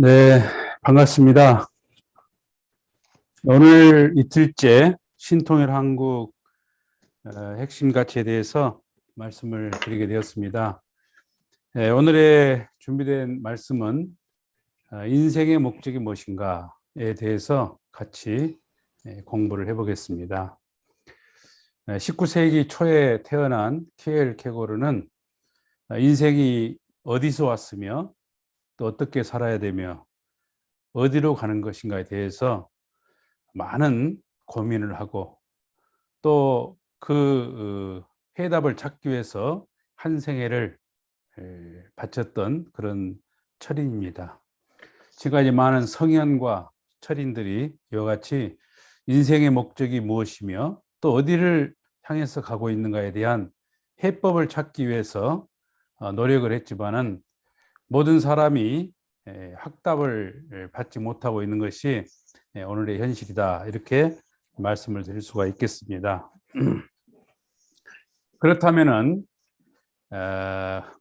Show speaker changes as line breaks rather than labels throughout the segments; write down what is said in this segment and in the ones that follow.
네, 반갑습니다. 오늘 이틀째 신통일 한국 핵심 가치에 대해서 말씀을 드리게 되었습니다. 오늘의 준비된 말씀은 인생의 목적이 무엇인가에 대해서 같이 공부를 해보겠습니다. 19세기 초에 태어난 키엘 케고르는 인생이 어디서 왔으며 또 어떻게 살아야 되며 어디로 가는 것인가에 대해서 많은 고민을 하고 또 그 해답을 찾기 위해서 한 생애를 바쳤던 그런 철인입니다. 지금까지 많은 성현과 철인들이 이와 같이 인생의 목적이 무엇이며 또 어디를 향해서 가고 있는가에 대한 해법을 찾기 위해서 노력을 했지만은 모든 사람이 확답을 받지 못하고 있는 것이 오늘의 현실이다, 이렇게 말씀을 드릴 수가 있겠습니다. 그렇다면은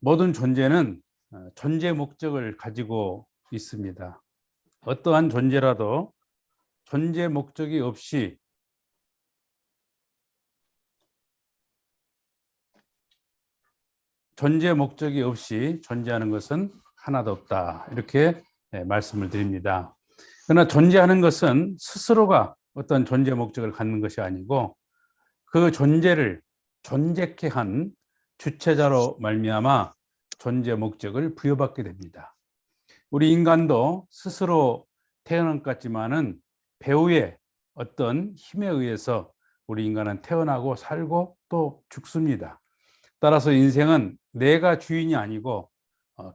모든 존재는 존재 목적을 가지고 있습니다. 어떠한 존재라도 존재 목적이 없이 존재하는 것은 하나도 없다, 이렇게 말씀을 드립니다. 그러나 존재하는 것은 스스로가 어떤 존재 목적을 갖는 것이 아니고 그 존재를 존재케 한 주체자로 말미암아 존재 목적을 부여받게 됩니다. 우리 인간도 스스로 태어난 것 같지만은 배후의 어떤 힘에 의해서 우리 인간은 태어나고 살고 또 죽습니다. 따라서 인생은 내가 주인이 아니고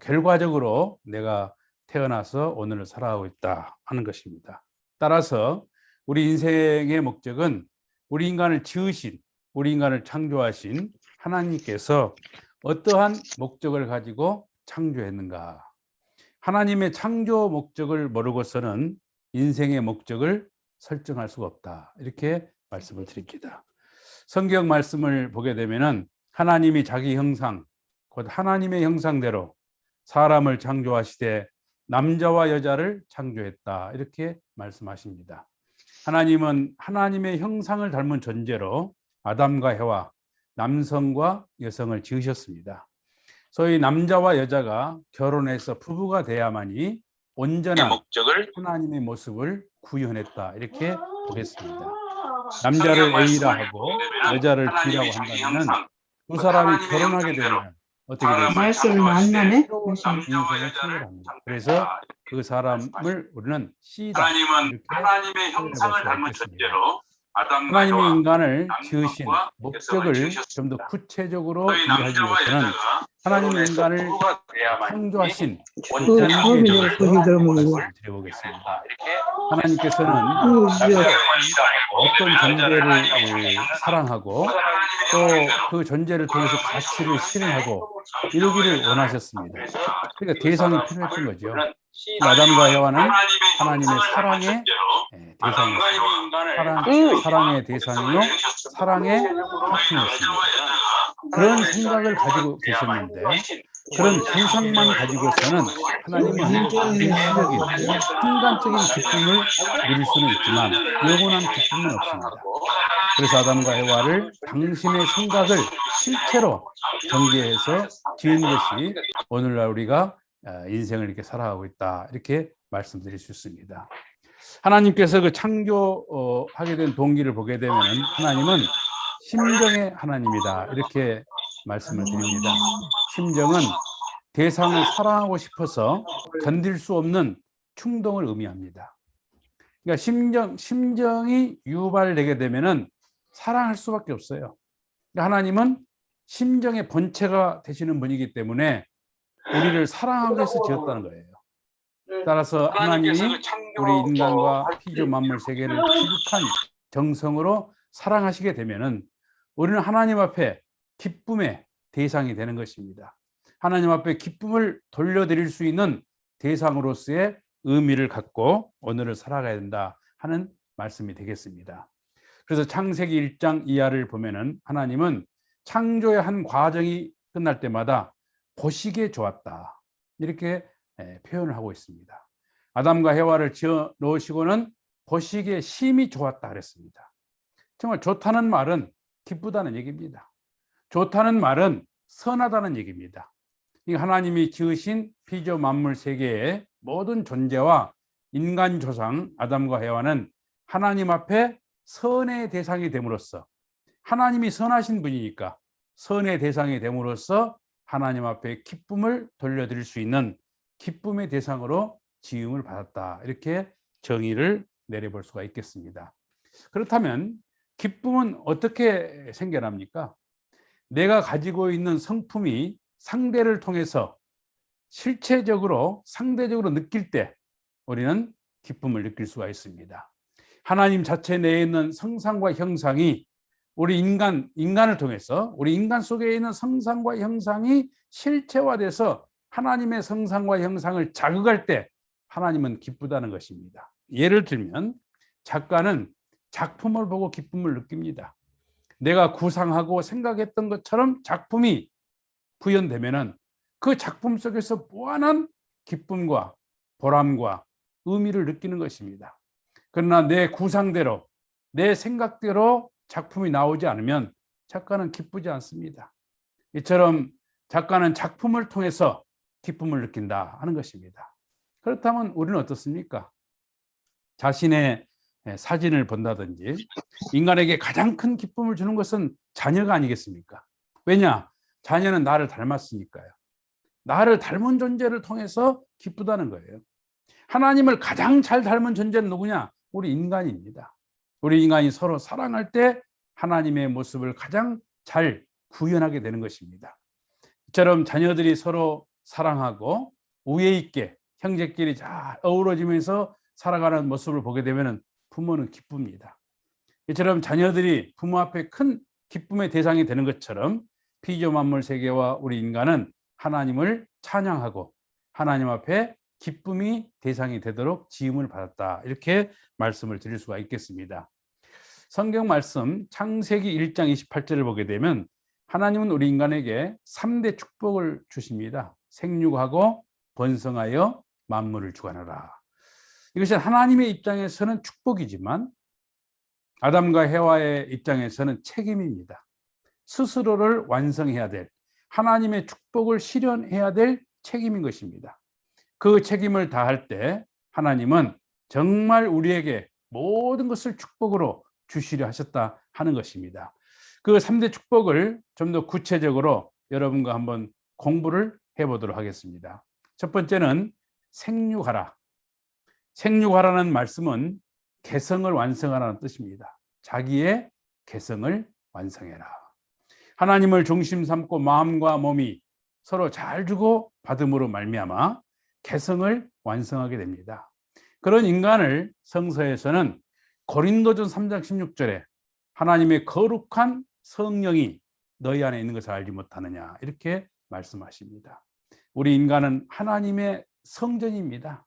결과적으로 내가 태어나서 오늘을 살아가고 있다 하는 것입니다. 따라서 우리 인생의 목적은 우리 인간을 지으신, 우리 인간을 창조하신 하나님께서 어떠한 목적을 가지고 창조했는가. 하나님의 창조 목적을 모르고서는 인생의 목적을 설정할 수가 없다, 이렇게 말씀을 드립니다. 성경 말씀을 보게 되면은 하나님이 자기 형상, 곧 하나님의 형상대로 사람을 창조하시되 남자와 여자를 창조했다, 이렇게 말씀하십니다. 하나님은 하나님의 형상을 닮은 존재로 아담과 해와, 남성과 여성을 지으셨습니다. 소위 남자와 여자가 결혼해서 부부가 돼야만이 온전한 하나님의 모습을 구현했다, 이렇게 보겠습니다. 남자를 A라 하고 여자를 B라고 한다면은 두 사람이 결혼하게 되면 어떻게 되죠?
말씀을 만나네.
인생을 창조합니다. 그래서 그 사람을 우리는 C다, 이렇게
하나님의 형상을 닮은 존재로 아담과
하나님의
해와,
인간을 지으신 목적을 좀 더 구체적으로 이해하기 위해서는 하나님의 인간을 창조하신
그 범위를
말씀을 드려보겠습니다. 하나님께서는 어떤 존재를 사랑하고 또 그 존재를 통해서 가치를 실현하고 이루기를 원하셨습니다. 그러니까 대상이 필요했던 거죠. 아담과 해와는 하나님의 사랑의 대상이었습니다. 사랑의 대상이요, 사랑의 파트너였습니다. 그런 생각을 가지고 계셨는데 그런 구상만 가지고서는 하나님은 일시적인 순간적인 기쁨을 누릴 수는 있지만 영원한 기쁨은 없습니다. 그래서 아담과 해와를 당신의 생각을 실체로 전개해서 지은 것이 오늘날 우리가 인생을 이렇게 살아가고 있다, 이렇게 말씀드릴 수 있습니다. 하나님께서 그 창조하게 된 동기를 보게 되면 하나님은 심정의 하나님이다, 이렇게 말씀을 드립니다. 심정은 대상을 사랑하고 싶어서 견딜 수 없는 충동을 의미합니다. 그러니까 심정이 유발되게 되면은 사랑할 수밖에 없어요. 그러니까 하나님은 심정의 본체가 되시는 분이기 때문에 우리를 사랑하기 위해서 지었다는 거예요. 따라서 하나님이 우리 인간과 피조 만물 세계를 지극한 정성으로 사랑하시게 되면은 우리는 하나님 앞에 기쁨의 대상이 되는 것입니다. 하나님 앞에 기쁨을 돌려드릴 수 있는 대상으로서의 의미를 갖고 오늘을 살아가야 된다 하는 말씀이 되겠습니다. 그래서 창세기 1장 2하를 보면은 하나님은 창조의 한 과정이 끝날 때마다 보시기에 좋았다, 이렇게 표현을 하고 있습니다. 아담과 해와를 지어 놓으시고는 보시기에 심히 좋았다 그랬습니다. 정말 좋다는 말은 기쁘다는 얘기입니다. 좋다는 말은 선하다는 얘기입니다. 이 하나님이 지으신 피조 만물 세계의 모든 존재와 인간 조상 아담과 해와는 하나님 앞에 선의 대상이 됨으로써, 하나님이 선하신 분이니까 선의 대상이 됨으로써 하나님 앞에 기쁨을 돌려드릴 수 있는 기쁨의 대상으로 지음을 받았다. 이렇게 정의를 내려볼 수가 있겠습니다. 그렇다면 기쁨은 어떻게 생겨납니까? 내가 가지고 있는 성품이 상대를 통해서 실체적으로 상대적으로 느낄 때 우리는 기쁨을 느낄 수가 있습니다. 하나님 자체 내에 있는 성상과 형상이 우리 인간을 통해서 우리 인간 속에 있는 성상과 형상이 실체화돼서 하나님의 성상과 형상을 자극할 때 하나님은 기쁘다는 것입니다. 예를 들면 작가는 작품을 보고 기쁨을 느낍니다. 내가 구상하고 생각했던 것처럼 작품이 구현되면은 그 작품 속에서 무한한 기쁨과 보람과 의미를 느끼는 것입니다. 그러나 내 구상대로 내 생각대로 작품이 나오지 않으면 작가는 기쁘지 않습니다. 이처럼 작가는 작품을 통해서 기쁨을 느낀다 하는 것입니다. 그렇다면 우리는 어떻습니까? 자신의 사진을 본다든지 인간에게 가장 큰 기쁨을 주는 것은 자녀가 아니겠습니까? 왜냐? 자녀는 나를 닮았으니까요. 나를 닮은 존재를 통해서 기쁘다는 거예요. 하나님을 가장 잘 닮은 존재는 누구냐? 우리 인간입니다. 우리 인간이 서로 사랑할 때 하나님의 모습을 가장 잘 구현하게 되는 것입니다. 이처럼 자녀들이 서로 사랑하고 우애 있게 형제끼리 잘 어우러지면서 살아가는 모습을 보게 되면 부모는 기쁩니다. 이처럼 자녀들이 부모 앞에 큰 기쁨의 대상이 되는 것처럼 피조 만물 세계와 우리 인간은 하나님을 찬양하고 하나님 앞에 기쁨이 대상이 되도록 지음을 받았다. 이렇게 말씀을 드릴 수가 있겠습니다. 성경 말씀 창세기 1장 28절을 보게 되면 하나님은 우리 인간에게 3대 축복을 주십니다. 생육하고 번성하여 만물을 주관하라. 이것은 하나님의 입장에서는 축복이지만 아담과 해와의 입장에서는 책임입니다. 스스로를 완성해야 될, 하나님의 축복을 실현해야 될 책임인 것입니다. 그 책임을 다할 때 하나님은 정말 우리에게 모든 것을 축복으로 주시려 하셨다 하는 것입니다. 그 3대 축복을 좀 더 구체적으로 여러분과 한번 공부를 해보도록 하겠습니다. 첫 번째는 생육하라. 생육하라는 말씀은 개성을 완성하라는 뜻입니다. 자기의 개성을 완성해라. 하나님을 중심 삼고 마음과 몸이 서로 잘 주고 받음으로 말미암아 개성을 완성하게 됩니다. 그런 인간을 성서에서는 고린도전 3장 16절에 하나님의 거룩한 성령이 너희 안에 있는 것을 알지 못하느냐 이렇게 말씀하십니다. 우리 인간은 하나님의 성전입니다.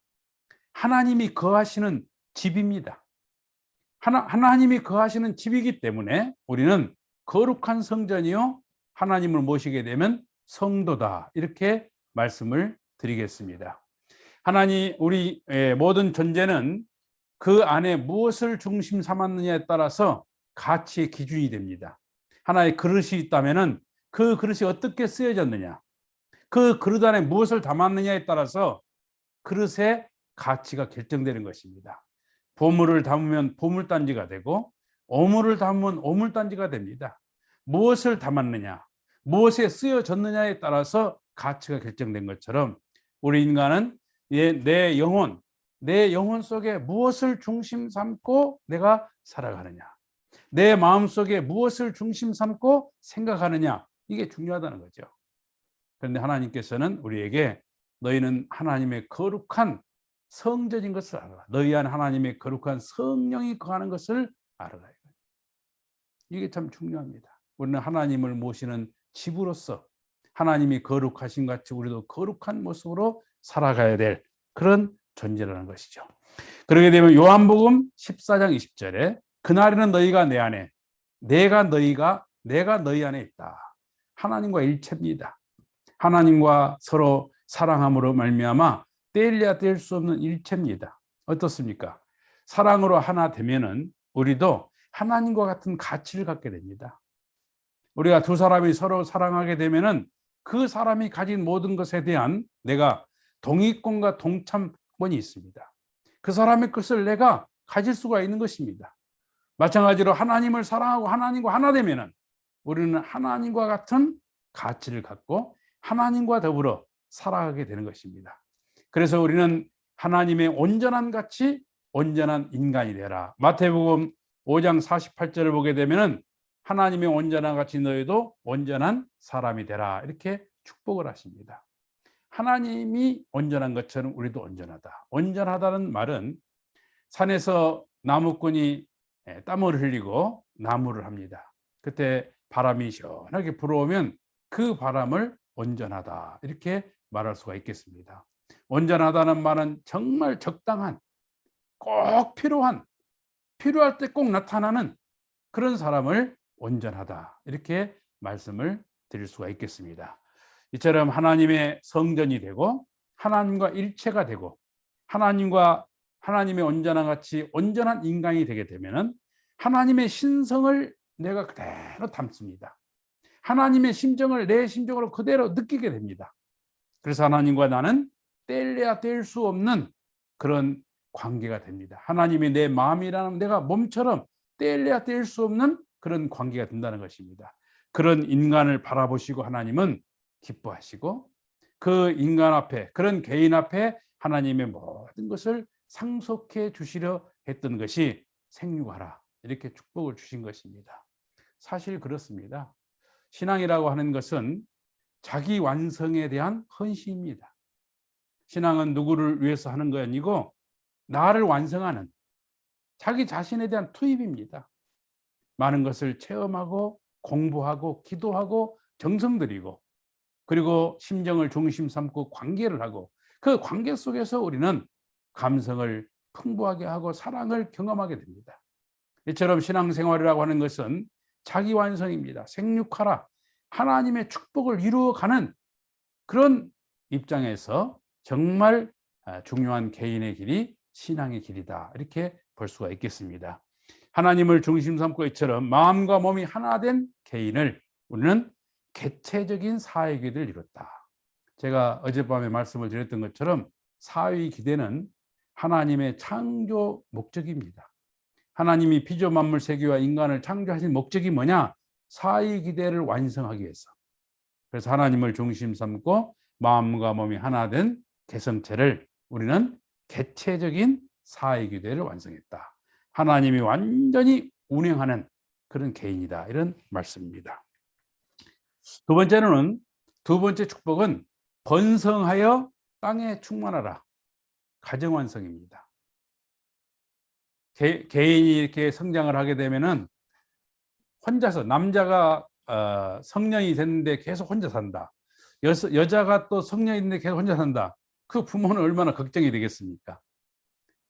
하나님이 거하시는 집입니다. 하나님이 거하시는 집이기 때문에 우리는 거룩한 성전이요 하나님을 모시게 되면 성도다 이렇게 말씀을 드리겠습니다. 하나님 우리 모든 존재는 그 안에 무엇을 중심 삼았느냐에 따라서 가치의 기준이 됩니다. 하나의 그릇이 있다면은 그 그릇이 어떻게 쓰여졌느냐, 그 그릇 안에 무엇을 담았느냐에 따라서 그릇의 가치가 결정되는 것입니다. 보물을 담으면 보물단지가 되고 오물을 담으면 오물단지가 됩니다. 무엇을 담았느냐, 무엇에 쓰여졌느냐에 따라서 가치가 결정된 것처럼 우리 인간은 내 영혼 속에 무엇을 중심 삼고 내가 살아가느냐, 내 마음속에 무엇을 중심 삼고 생각하느냐, 이게 중요하다는 거죠. 그런데 하나님께서는 우리에게 너희는 하나님의 거룩한 성전인 것을 알아라. 너희 안에 하나님의 거룩한 성령이 거하는 것을 알아라. 이게 참 중요합니다. 우리는 하나님을 모시는 집으로서 하나님이 거룩하신 같이 우리도 거룩한 모습으로 살아가야 될 그런 존재라는 것이죠. 그러게 되면 요한복음 14장 20절에 그날에는 너희가 내 안에, 내가 너희 안에 있다. 하나님과 일체입니다. 하나님과 서로 사랑함으로 말미암아 떼려야 뗄 수 없는 일체입니다. 어떻습니까? 사랑으로 하나 되면은 우리도 하나님과 같은 가치를 갖게 됩니다. 우리가 두 사람이 서로 사랑하게 되면은 그 사람이 가진 모든 것에 대한 내가 동의권과 동참권이 있습니다. 그 사람의 것을 내가 가질 수가 있는 것입니다. 마찬가지로 하나님을 사랑하고 하나님과 하나 되면은 우리는 하나님과 같은 가치를 갖고 하나님과 더불어 살아가게 되는 것입니다. 그래서 우리는 하나님의 온전한 가치, 온전한 인간이 되라. 마태복음 5장 48절을 보게 되면은 하나님의 온전한 가치 너희도 온전한 사람이 되라. 이렇게 축복을 하십니다. 하나님이 온전한 것처럼 우리도 온전하다. 온전하다는 말은 산에서 나무꾼이 땀을 흘리고 나무를 합니다. 그때 바람이 시원하게 불어오면 그 바람을 온전하다 이렇게 말할 수가 있겠습니다. 온전하다는 말은 정말 적당한, 꼭 필요할 때 꼭 나타나는 그런 사람을 온전하다 이렇게 말씀을 드릴 수가 있겠습니다. 이처럼 하나님의 성전이 되고 하나님과 일체가 되고 하나님의 온전한 같이 온전한 인간이 되게 되면은 하나님의 신성을 내가 그대로 담습니다. 하나님의 심정을 내 심정으로 그대로 느끼게 됩니다. 그래서 하나님과 나는 떼려야 뗄 수 없는 그런 관계가 됩니다. 하나님이 내 마음이라는 내가 몸처럼 떼려야 뗄 수 없는 그런 관계가 된다는 것입니다. 그런 인간을 바라보시고 하나님은 기뻐하시고 그 인간 앞에, 그런 개인 앞에 하나님의 모든 것을 상속해 주시려 했던 것이 생육하라 이렇게 축복을 주신 것입니다. 사실 그렇습니다. 신앙이라고 하는 것은 자기 완성에 대한 헌신입니다. 신앙은 누구를 위해서 하는 거 아니고 나를 완성하는 자기 자신에 대한 투입입니다. 많은 것을 체험하고 공부하고 기도하고 정성 들이고 그리고 심정을 중심 삼고 관계를 하고 그 관계 속에서 우리는 감성을 풍부하게 하고 사랑을 경험하게 됩니다. 이처럼 신앙생활이라고 하는 것은 자기 완성입니다. 생육하라. 하나님의 축복을 이루어가는 그런 입장에서 정말 중요한 개인의 길이 신앙의 길이다. 이렇게 볼 수가 있겠습니다. 하나님을 중심 삼고 이처럼 마음과 몸이 하나 된 개인을 우리는 개체적인 사회 기대를 이뤘다. 제가 어젯밤에 말씀을 드렸던 것처럼 사회 기대는 하나님의 창조 목적입니다. 하나님이 피조 만물 세계와 인간을 창조하신 목적이 뭐냐? 사회 기대를 완성하기 위해서. 그래서 하나님을 중심 삼고 마음과 몸이 하나 된 개성체를 우리는 개체적인 사회 기대를 완성했다. 하나님이 완전히 운행하는 그런 개인이다. 이런 말씀입니다. 두 번째 축복은 번성하여 땅에 충만하라. 가정 완성입니다. 개인이 이렇게 성장을 하게 되면은 혼자서 남자가 성년이 됐는데 계속 혼자 산다. 여자가 또 성년이 됐는데 계속 혼자 산다. 그 부모는 얼마나 걱정이 되겠습니까?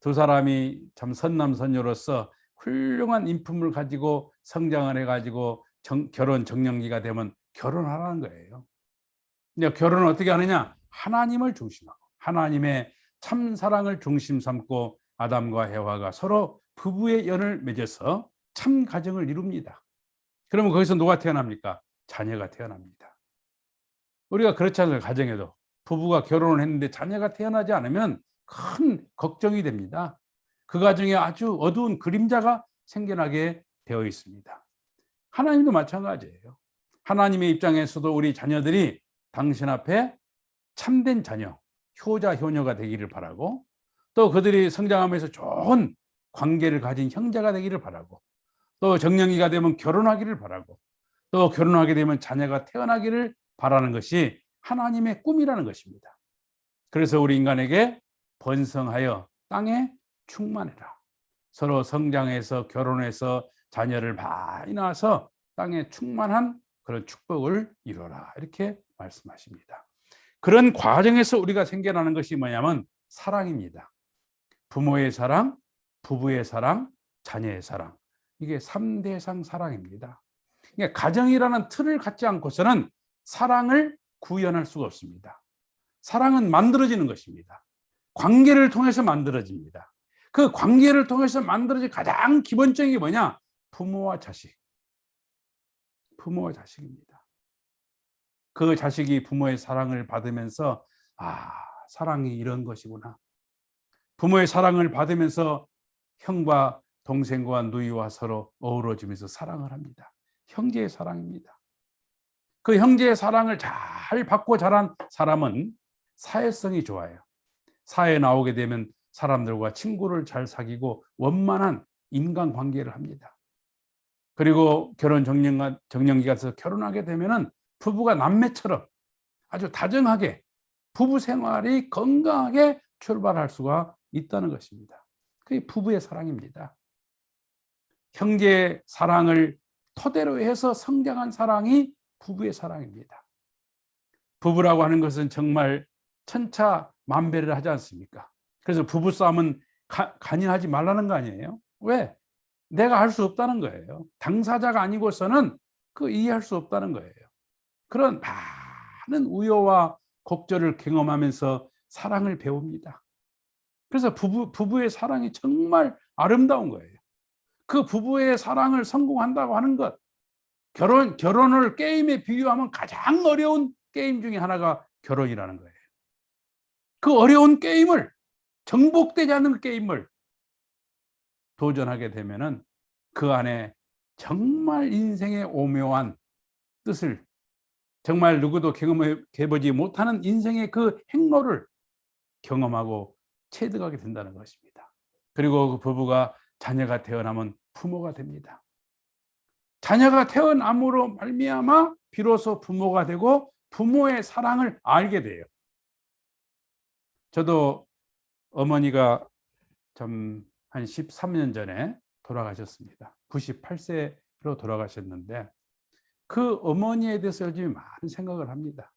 두 사람이 참 선남선녀로서 훌륭한 인품을 가지고 성장을 해가지고 결혼 정년기가 되면 결혼하라는 거예요. 근데 결혼을 어떻게 하느냐? 하나님을 중심하고 하나님의 참 사랑을 중심 삼고 아담과 해와가 서로 부부의 연을 맺어서 참 가정을 이룹니다. 그러면 거기서 누가 태어납니까? 자녀가 태어납니다. 우리가 그렇지 않아요. 가정에도 부부가 결혼을 했는데 자녀가 태어나지 않으면 큰 걱정이 됩니다. 그 가정에 아주 어두운 그림자가 생겨나게 되어 있습니다. 하나님도 마찬가지예요. 하나님의 입장에서도 우리 자녀들이 당신 앞에 참된 자녀, 효자, 효녀가 되기를 바라고 또 그들이 성장하면서 좋은 관계를 가진 형제가 되기를 바라고 또 정년기가 되면 결혼하기를 바라고 또 결혼하게 되면 자녀가 태어나기를 바라는 것이 하나님의 꿈이라는 것입니다. 그래서 우리 인간에게 번성하여 땅에 충만해라. 서로 성장해서 결혼해서 자녀를 많이 낳아서 땅에 충만한 그런 축복을 이루어라. 이렇게 말씀하십니다. 그런 과정에서 우리가 생겨나는 것이 뭐냐면 사랑입니다. 부모의 사랑, 부부의 사랑, 자녀의 사랑. 이게 3대상 사랑입니다. 그러니까 가정이라는 틀을 갖지 않고서는 사랑을 구현할 수가 없습니다. 사랑은 만들어지는 것입니다. 관계를 통해서 만들어집니다. 그 관계를 통해서 만들어진 가장 기본적인 게 뭐냐? 부모와 자식. 부모와 자식입니다. 그 자식이 부모의 사랑을 받으면서 사랑이 이런 것이구나. 부모의 사랑을 받으면서 형과 동생과 누이와 서로 어우러지면서 사랑을 합니다. 형제의 사랑입니다. 그 형제의 사랑을 잘 받고 자란 사람은 사회성이 좋아요. 사회에 나오게 되면 사람들과 친구를 잘 사귀고 원만한 인간관계를 합니다. 그리고 결혼 정년기가 돼서 결혼하게 되면은 부부가 남매처럼 아주 다정하게 부부 생활이 건강하게 출발할 수가 있다는 것입니다. 그게 부부의 사랑입니다. 형제의 사랑을 토대로 해서 성장한 사랑이 부부의 사랑입니다. 부부라고 하는 것은 정말 천차만별을 하지 않습니까? 그래서 부부싸움은 간여하지 말라는 거 아니에요? 왜? 내가 할 수 없다는 거예요. 당사자가 아니고서는 그 이해할 수 없다는 거예요. 그런 많은 우여와 곡절을 경험하면서 사랑을 배웁니다. 그래서 부부의 사랑이 정말 아름다운 거예요. 그 부부의 사랑을 성공한다고 하는 것, 결혼을 게임에 비유하면 가장 어려운 게임 중에 하나가 결혼이라는 거예요. 그 어려운 게임을, 정복되지 않는 게임을 도전하게 되면은 그 안에 정말 인생의 오묘한 뜻을, 정말 누구도 경험해보지 못하는 인생의 그 행로를 경험하고 체득하게 된다는 것입니다. 그리고 그 부부가 자녀가 태어나면 부모가 됩니다. 자녀가 태어남으로 말미암아 비로소 부모가 되고 부모의 사랑을 알게 돼요. 저도 어머니가 한 13년 전에 돌아가셨습니다. 98세로 돌아가셨는데 그 어머니에 대해서 요즘 많은 생각을 합니다.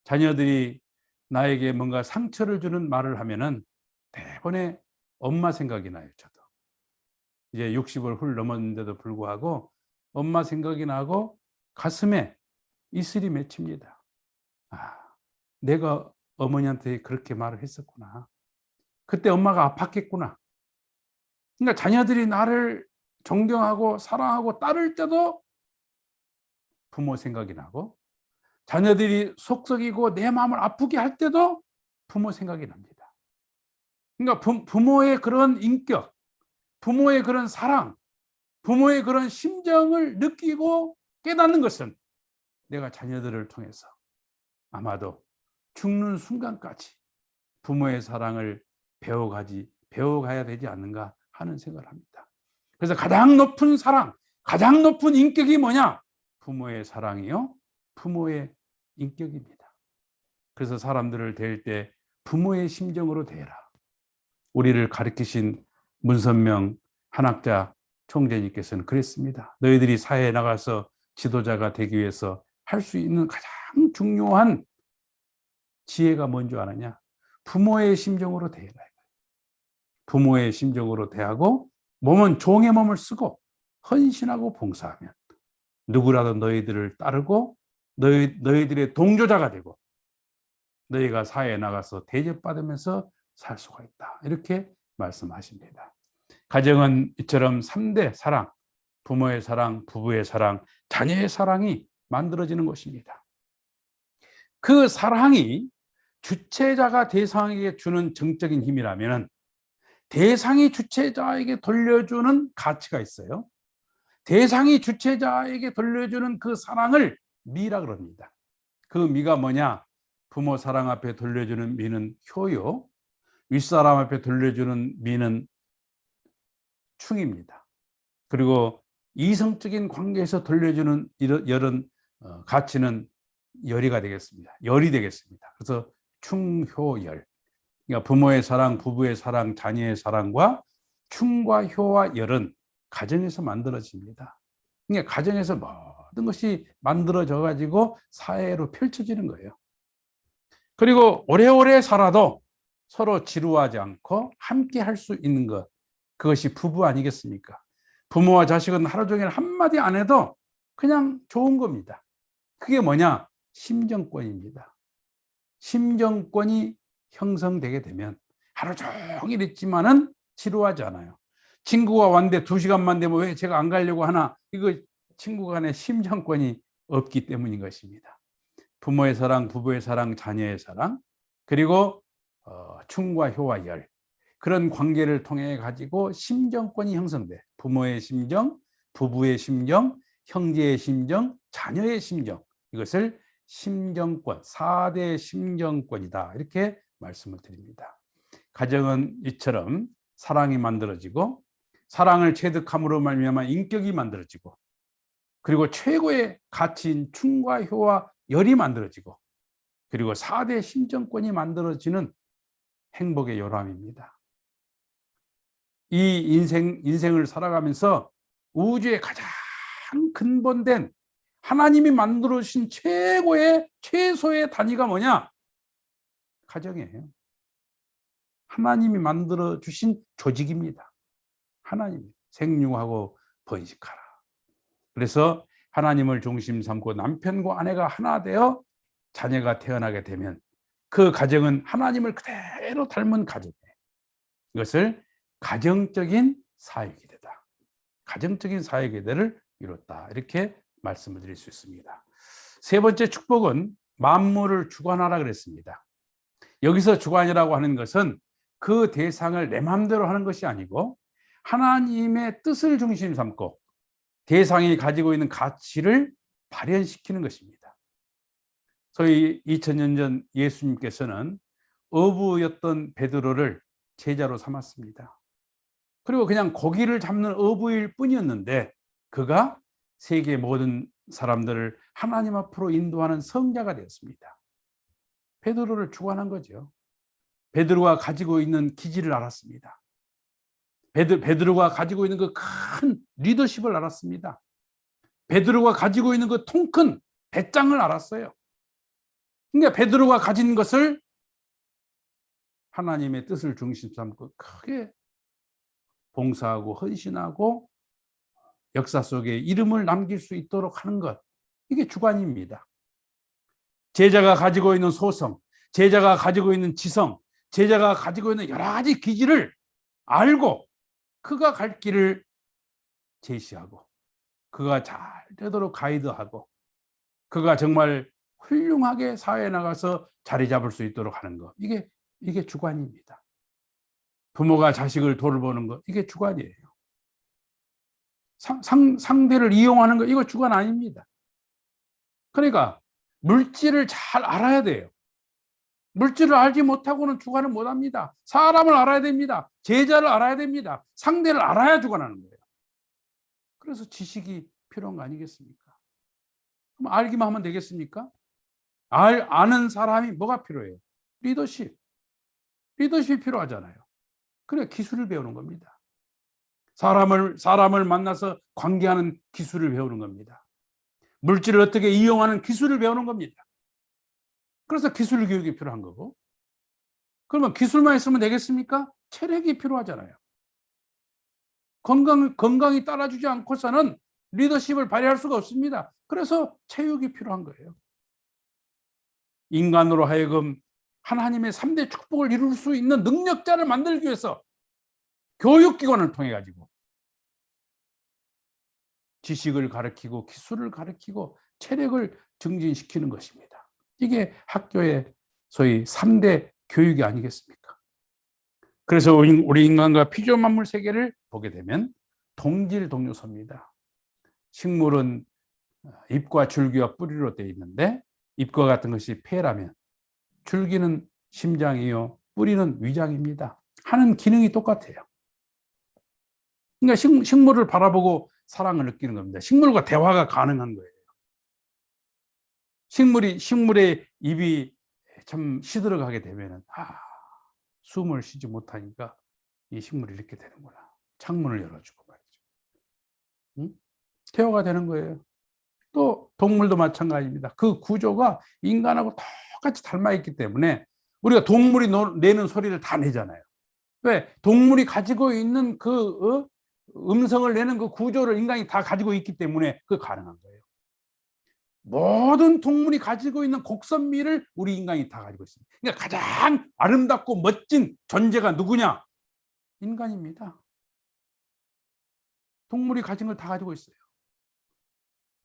자녀들이 나에게 뭔가 상처를 주는 말을 하면은 대번에 엄마 생각이 나요. 저도 이제 60을 훌 넘었는데도 불구하고 엄마 생각이 나고 가슴에 이슬이 맺힙니다. 내가 어머니한테 그렇게 말을 했었구나. 그때 엄마가 아팠겠구나. 그러니까 자녀들이 나를 존경하고 사랑하고 따를 때도 부모 생각이 나고, 자녀들이 속썩이고 내 마음을 아프게 할 때도 부모 생각이 납니다. 그러니까 부모의 그런 인격, 부모의 그런 사랑, 부모의 그런 심정을 느끼고 깨닫는 것은 내가 자녀들을 통해서 아마도 죽는 순간까지 부모의 사랑을 배워가야 되지 않는가 하는 생각을 합니다. 그래서 가장 높은 사랑, 가장 높은 인격이 뭐냐? 부모의 사랑이요, 부모의 인격입니다. 그래서 사람들을 대할 때 부모의 심정으로 대해라. 우리를 가르치신 문선명 한학자 총재님께서는 그랬습니다. 너희들이 사회에 나가서 지도자가 되기 위해서 할 수 있는 가장 중요한 지혜가 뭔지 아느냐? 부모의 심정으로 대해라. 부모의 심정으로 대하고 몸은 종의 몸을 쓰고 헌신하고 봉사하면 누구라도 너희들을 따르고 너희들의 동조자가 되고 너희가 사회에 나가서 대접받으면서 살 수가 있다. 이렇게 말씀하십니다. 가정은 이처럼 3대 사랑, 부모의 사랑, 부부의 사랑, 자녀의 사랑이 만들어지는 것입니다. 그 사랑이 주체자가 대상에게 주는 정적인 힘이라면 대상이 주체자에게 돌려주는 가치가 있어요. 대상이 주체자에게 돌려주는 그 사랑을 미라 그럽니다. 그 미가 뭐냐? 부모 사랑 앞에 돌려주는 미는 효요, 윗사람 앞에 돌려주는 미는 충입니다. 그리고 이성적인 관계에서 돌려주는 이런 가치는 열이가 되겠습니다. 열이 되겠습니다. 그래서 충효열. 그러니까 부모의 사랑, 부부의 사랑, 자녀의 사랑과 충과 효와 열은 가정에서 만들어집니다. 그러니까 가정에서 모든 것이 만들어져 가지고 사회로 펼쳐지는 거예요. 그리고 오래오래 살아도 서로 지루하지 않고 함께 할 수 있는 것, 그것이 부부 아니겠습니까? 부모와 자식은 하루 종일 한마디 안 해도 그냥 좋은 겁니다. 그게 뭐냐? 심정권입니다. 심정권이 형성되게 되면 하루 종일 있지만은 지루하지 않아요. 친구가 왔는데 2시간만 되면 왜 제가 안 가려고 하나? 이거 친구 간의 심정권이 없기 때문인 것입니다. 부모의 사랑, 부부의 사랑, 자녀의 사랑, 그리고 충과 효와 열, 그런 관계를 통해 가지고 심정권이 형성돼. 부모의 심정, 부부의 심정, 형제의 심정, 자녀의 심정, 이것을 심정권, 4대 심정권이다, 이렇게 말씀을 드립니다. 가정은 이처럼 사랑이 만들어지고, 사랑을 체득함으로 말미암아 인격이 만들어지고, 그리고 최고의 가치인 충과 효와 열이 만들어지고, 그리고 4대 심정권이 만들어지는 행복의 요람입니다. 이 인생을 살아가면서 우주의 가장 근본된 하나님이 만들어 주신 최소의 단위가 뭐냐? 가정이에요. 하나님이 만들어 주신 조직입니다. 하나님, 생육하고 번식하라. 그래서 하나님을 중심 삼고 남편과 아내가 하나 되어 자녀가 태어나게 되면 그 가정은 하나님을 그대로 닮은 가정이에요. 이것을 가정적인 사회기대다. 가정적인 사회기대를 이뤘다. 이렇게 말씀을 드릴 수 있습니다. 세 번째 축복은 만물을 주관하라 그랬습니다. 여기서 주관이라고 하는 것은 그 대상을 내 마음대로 하는 것이 아니고 하나님의 뜻을 중심 삼고 대상이 가지고 있는 가치를 발현시키는 것입니다. 소위 2000년 전 예수님께서는 어부였던 베드로를 제자로 삼았습니다. 그리고 그냥 고기를 잡는 어부일 뿐이었는데 그가 세계 모든 사람들을 하나님 앞으로 인도하는 성자가 되었습니다. 베드로를 주관한 거죠. 베드로가 가지고 있는 기질을 알았습니다. 베드로가 가지고 있는 그 큰 리더십을 알았습니다. 베드로가 가지고 있는 그 통 큰 배짱을 알았어요. 그러니까 베드로가 가진 것을 하나님의 뜻을 중심 삼고 크게 봉사하고 헌신하고 역사 속에 이름을 남길 수 있도록 하는 것, 이게 주관입니다. 제자가 가지고 있는 소성, 제자가 가지고 있는 지성, 제자가 가지고 있는 여러 가지 기질을 알고 그가 갈 길을 제시하고 그가 잘 되도록 가이드하고 그가 정말 훌륭하게 사회에 나가서 자리 잡을 수 있도록 하는 것, 이게 주관입니다. 부모가 자식을 돌보는 것, 이게 주관이에요. 상대를 이용하는 것, 이거 주관 아닙니다. 그러니까 물질을 잘 알아야 돼요. 물질을 알지 못하고는 주관을 못합니다. 사람을 알아야 됩니다. 제자를 알아야 됩니다. 상대를 알아야 주관하는 거예요. 그래서 지식이 필요한 거 아니겠습니까? 그럼 알기만 하면 되겠습니까? 아는 사람이 뭐가 필요해요? 리더십이 필요하잖아요. 그래, 기술을 배우는 겁니다. 사람을 만나서 관계하는 기술을 배우는 겁니다. 물질을 어떻게 이용하는 기술을 배우는 겁니다. 그래서 기술 교육이 필요한 거고, 그러면 기술만 있으면 되겠습니까? 체력이 필요하잖아요. 건강이 따라주지 않고서는 리더십을 발휘할 수가 없습니다. 그래서 체육이 필요한 거예요. 인간으로 하여금 하나님의 3대 축복을 이룰 수 있는 능력자를 만들기 위해서 교육기관을 통해 가지고 지식을 가르치고 기술을 가르치고 체력을 증진시키는 것입니다. 이게 학교의 소위 3대 교육이 아니겠습니까? 그래서 우리 인간과 피조 만물 세계를 보게 되면 동질 동요소입니다. 식물은 잎과 줄기와 뿌리로 되어 있는데 잎과 같은 것이 폐라면 줄기는 심장이요 뿌리는 위장입니다. 하는 기능이 똑같아요. 그러니까 식물을 바라보고 사랑을 느끼는 겁니다. 식물과 대화가 가능한 거예요. 식물의 입이 참 시들어가게 되면은 숨을 쉬지 못하니까 이 식물이 이렇게 되는구나. 창문을 열어주고 말이죠. 응? 케어가 되는 거예요. 또 동물도 마찬가지입니다. 그 구조가 인간하고 똑같이 닮아 있기 때문에 우리가 동물이 내는 소리를 다 내잖아요. 왜? 동물이 가지고 있는 그 음성을 내는 그 구조를 인간이 다 가지고 있기 때문에 그게 가능한 거예요. 모든 동물이 가지고 있는 곡선미를 우리 인간이 다 가지고 있습니다. 그러니까 가장 아름답고 멋진 존재가 누구냐? 인간입니다. 동물이 가진 걸 다 가지고 있어요.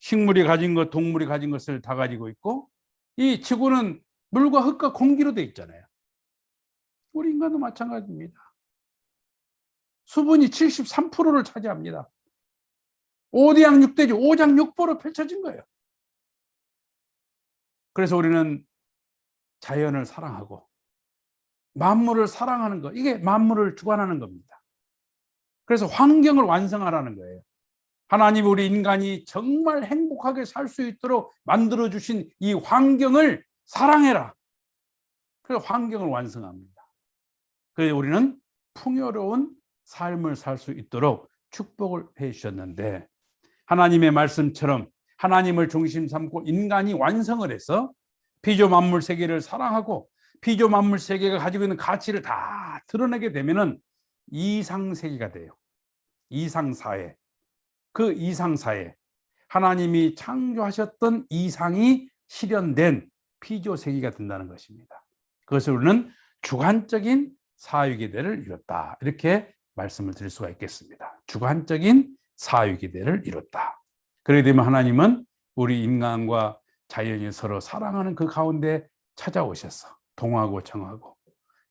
식물이 가진 것, 동물이 가진 것을 다 가지고 있고, 이 지구는 물과 흙과 공기로 되어 있잖아요. 우리 인간도 마찬가지입니다. 수분이 73%를 차지합니다. 5대양 6대지 5장6보로 펼쳐진 거예요. 그래서 우리는 자연을 사랑하고 만물을 사랑하는 것, 이게 만물을 주관하는 겁니다. 그래서 환경을 완성하라는 거예요. 하나님 우리 인간이 정말 행복하게 살 수 있도록 만들어주신 이 환경을 사랑해라. 그래서 환경을 완성합니다. 그래서 우리는 풍요로운 삶을 살 수 있도록 축복을 해 주셨는데, 하나님의 말씀처럼 하나님을 중심 삼고 인간이 완성을 해서 피조 만물 세계를 사랑하고 피조 만물 세계가 가지고 있는 가치를 다 드러내게 되면은 이상 세계가 돼요. 이상 사회. 그 이상 사회, 하나님이 창조하셨던 이상이 실현된 피조 세계가 된다는 것입니다. 그것을 우리는 주관적인 사유기대를 이뤘다, 이렇게 말씀을 드릴 수가 있겠습니다. 주관적인 사유기대를 이뤘다. 그렇게 되면 하나님은 우리 인간과 자연이 서로 사랑하는 그 가운데 찾아오셔서 동하고 정하고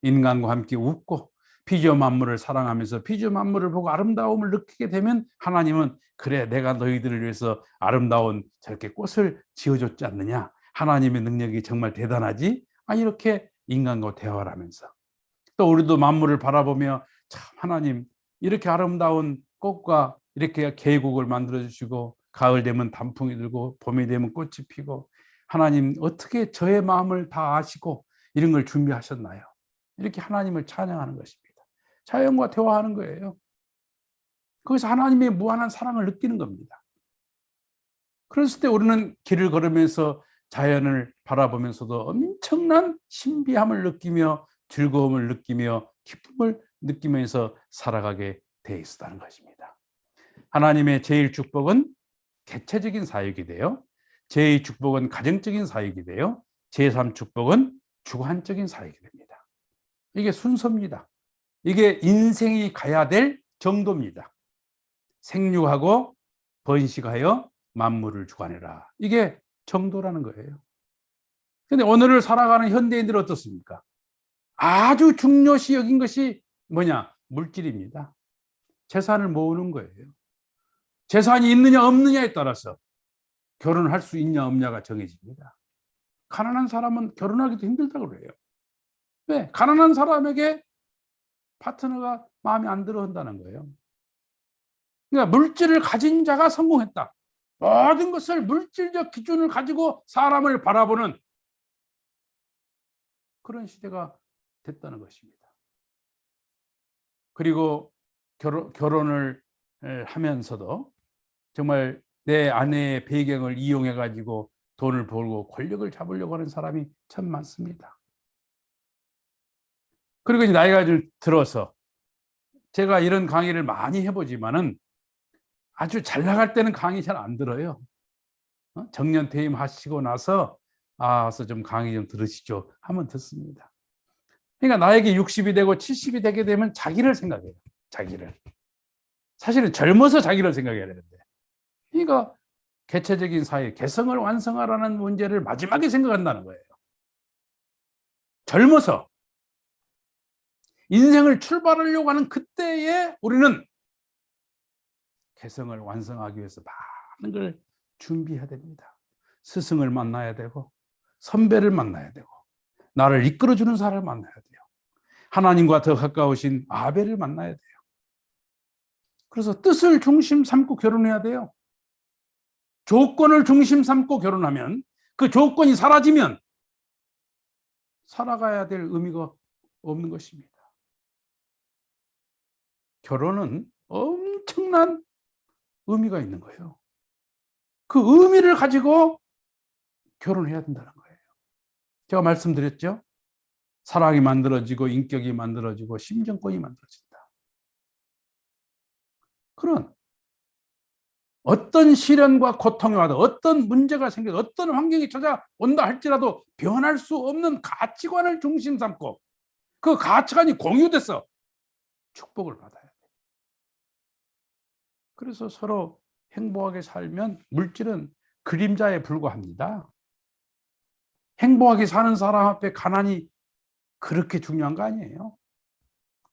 인간과 함께 웃고 피조 만물을 사랑하면서 피조 만물을 보고 아름다움을 느끼게 되면 하나님은 그래, 내가 너희들을 위해서 아름다운 저렇게 꽃을 지어줬지 않느냐, 하나님의 능력이 정말 대단하지, 이렇게 인간과 대화를 하면서 또 우리도 만물을 바라보며 참 하나님 이렇게 아름다운 꽃과 이렇게 계곡을 만들어 주시고 가을 되면 단풍이 들고 봄이 되면 꽃이 피고 하나님 어떻게 저의 마음을 다 아시고 이런 걸 준비하셨나요? 이렇게 하나님을 찬양하는 것입니다. 자연과 대화하는 거예요. 거기서 하나님의 무한한 사랑을 느끼는 겁니다. 그랬을 때 우리는 길을 걸으면서 자연을 바라보면서도 엄청난 신비함을 느끼며 즐거움을 느끼며 기쁨을 느끼면서 살아가게 돼 있다는 것입니다. 하나님의 제일 축복은 개체적인 사역이 돼요. 제2 축복은 가정적인 사역이 돼요. 제3 축복은 주관적인 사역이 됩니다. 이게 순서입니다. 이게 인생이 가야 될 정도입니다. 생육하고 번식하여 만물을 주관해라. 이게 정도라는 거예요. 근데 오늘을 살아가는 현대인들은 어떻습니까? 아주 중요시 여긴 것이 뭐냐? 물질입니다. 재산을 모으는 거예요. 재산이 있느냐 없느냐에 따라서 결혼할 수 있냐 없냐가 정해집니다. 가난한 사람은 결혼하기도 힘들다고 그래요. 왜? 가난한 사람에게 파트너가 마음에 안 들어 한다는 거예요. 그러니까 물질을 가진 자가 성공했다. 모든 것을 물질적 기준을 가지고 사람을 바라보는 그런 시대가 됐다는 것입니다. 그리고 결혼을 하면서도 정말 내 아내의 배경을 이용해 가지고 돈을 벌고 권력을 잡으려고 하는 사람이 참 많습니다. 그리고 이제 나이가 좀 들어서 제가 이런 강의를 많이 해보지만은 아주 잘 나갈 때는 강의 잘 안 들어요. 정년 퇴임하시고 나서 와서 좀 강의 좀 들으시죠 하면 듣습니다. 그러니까 나에게 60이 되고 70이 되게 되면 자기를 생각해요. 자기를. 사실은 젊어서 자기를 생각해야 되는데. 그러니까 개체적인 사회, 개성을 완성하라는 문제를 마지막에 생각한다는 거예요. 젊어서. 인생을 출발하려고 하는 그때에 우리는 개성을 완성하기 위해서 많은 걸 준비해야 됩니다. 스승을 만나야 되고 선배를 만나야 되고 나를 이끌어주는 사람을 만나야 돼요. 하나님과 더 가까우신 아벨을 만나야 돼요. 그래서 뜻을 중심 삼고 결혼해야 돼요. 조건을 중심 삼고 결혼하면 그 조건이 사라지면 살아가야 될 의미가 없는 것입니다. 결혼은 엄청난 의미가 있는 거예요. 그 의미를 가지고 결혼해야 된다는 거예요. 제가 말씀드렸죠? 사랑이 만들어지고 인격이 만들어지고 심정권이 만들어진다. 그런 어떤 시련과 고통이 와도 어떤 문제가 생겨도 어떤 환경이 찾아온다 할지라도 변할 수 없는 가치관을 중심 삼고 그 가치관이 공유돼서 축복을 받아야 돼. 그래서 서로 행복하게 살면 물질은 그림자에 불과합니다. 행복하게 사는 사람 앞에 가난이 그렇게 중요한 거 아니에요.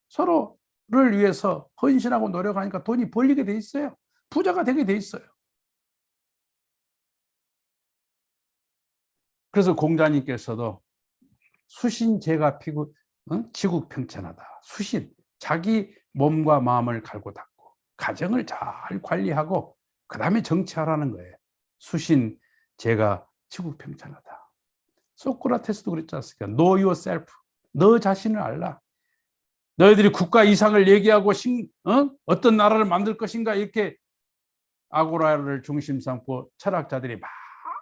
서로를 위해서 헌신하고 노력하니까 돈이 벌리게 돼 있어요. 부자가 되게 돼 있어요. 그래서 공자님께서도 수신제가 피고 지국평천하다. 수신, 자기 몸과 마음을 갈고 닦고 가정을 잘 관리하고 그 다음에 정치하라는 거예요. 수신제가 지국평천하다. 소크라테스도 그랬지 않습니까? Know yourself. 너 자신을 알라. 너희들이 국가 이상을 얘기하고 어떤 나라를 만들 것인가 이렇게 아고라를 중심 삼고 철학자들이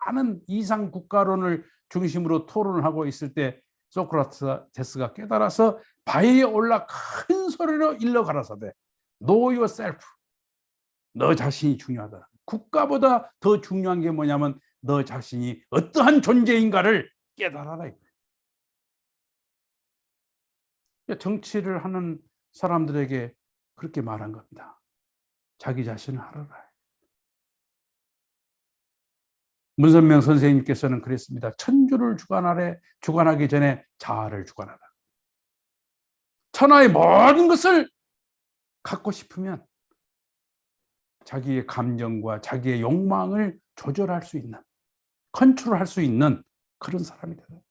많은 이상 국가론을 중심으로 토론을 하고 있을 때 소크라테스가 깨달아서 바위에 올라 큰 소리로 일러 가라사대 Know yourself. 너 자신이 중요하다. 국가보다 더 중요한 게 뭐냐면 너 자신이 어떠한 존재인가를 깨달아라. 정치를 하는 사람들에게 그렇게 말한 겁니다. 자기 자신을 알아라. 문선명 선생님께서는 그랬습니다. 천주를 주관하기 전에 자아를 주관하라. 천하의 모든 것을 갖고 싶으면 자기의 감정과 자기의 욕망을 조절할 수 있는, 컨트롤할 수 있는 그런 사람이 되는 거예요.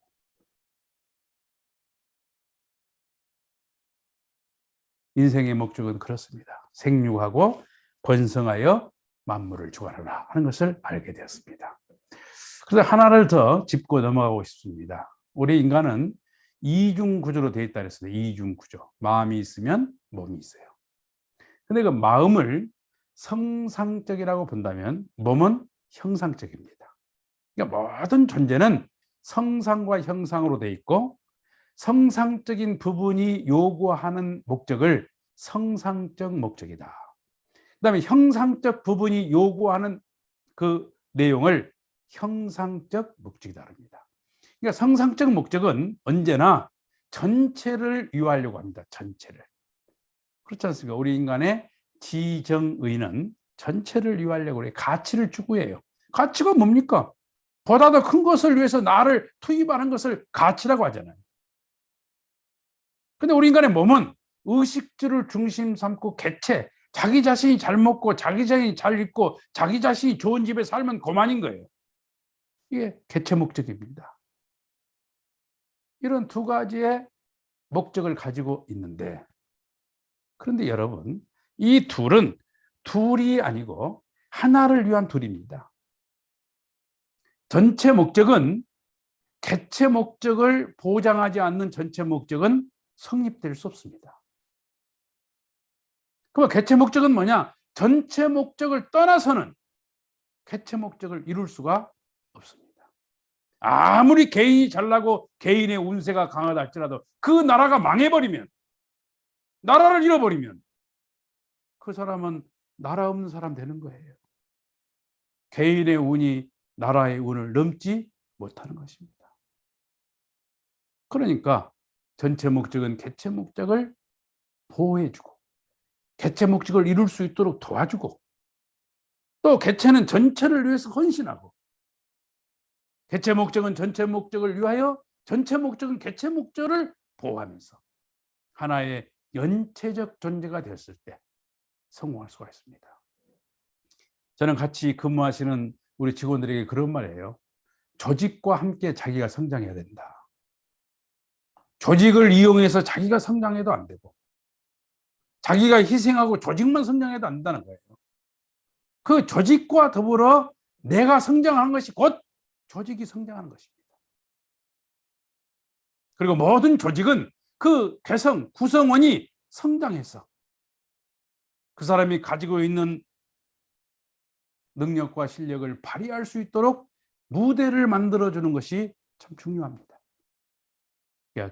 인생의 목적은 그렇습니다. 생육하고 번성하여 만물을 주관하라 하는 것을 알게 되었습니다. 그래서 하나를 더 짚고 넘어가고 싶습니다. 우리 인간은 이중 구조로 되어 있다 그랬습니다. 이중 구조. 마음이 있으면 몸이 있어요. 근데 그 마음을 성상적이라고 본다면 몸은 형상적입니다. 그러니까 모든 존재는 성상과 형상으로 되어 있고 성상적인 부분이 요구하는 목적을 성상적 목적이다. 그다음에 형상적 부분이 요구하는 그 내용을 형상적 목적이다 합니다. 그러니까 성상적 목적은 언제나 전체를 유하려고 합니다. 전체를. 그렇지 않습니까? 우리 인간의 지정의는 전체를 유하려고 해요. 가치를 추구해요. 가치가 뭡니까? 보다 더 큰 것을 위해서 나를 투입하는 것을 가치라고 하잖아요. 근데 우리 인간의 몸은 의식주를 중심 삼고 개체, 자기 자신이 잘 먹고 자기 자신이 잘 입고 자기 자신이 좋은 집에 살면 그만인 거예요. 이게 개체 목적입니다. 이런 두 가지의 목적을 가지고 있는데, 그런데 여러분, 이 둘은 둘이 아니고 하나를 위한 둘입니다. 전체 목적은 개체 목적을 보장하지 않는 전체 목적은 성립될 수 없습니다. 그럼 개체 목적은 뭐냐? 전체 목적을 떠나서는 개체 목적을 이룰 수가 없습니다. 아무리 개인이 잘나고 개인의 운세가 강하다 할지라도 그 나라가 망해버리면, 나라를 잃어버리면 그 사람은 나라 없는 사람 되는 거예요. 개인의 운이 나라의 운을 넘지 못하는 것입니다. 그러니까 전체 목적은 개체 목적을 보호해주고 개체 목적을 이룰 수 있도록 도와주고, 또 개체는 전체를 위해서 헌신하고, 개체 목적은 전체 목적을 위하여 전체 목적은 개체 목적을 보호하면서 하나의 연체적 존재가 되었을 때 성공할 수가 있습니다. 저는 같이 근무하시는 우리 직원들에게 그런 말이에요. 조직과 함께 자기가 성장해야 된다. 조직을 이용해서 자기가 성장해도 안 되고 자기가 희생하고 조직만 성장해도 안 된다는 거예요. 그 조직과 더불어 내가 성장하는 것이 곧 조직이 성장하는 것입니다. 그리고 모든 조직은 그 구성원이 성장해서 그 사람이 가지고 있는 능력과 실력을 발휘할 수 있도록 무대를 만들어주는 것이 참 중요합니다.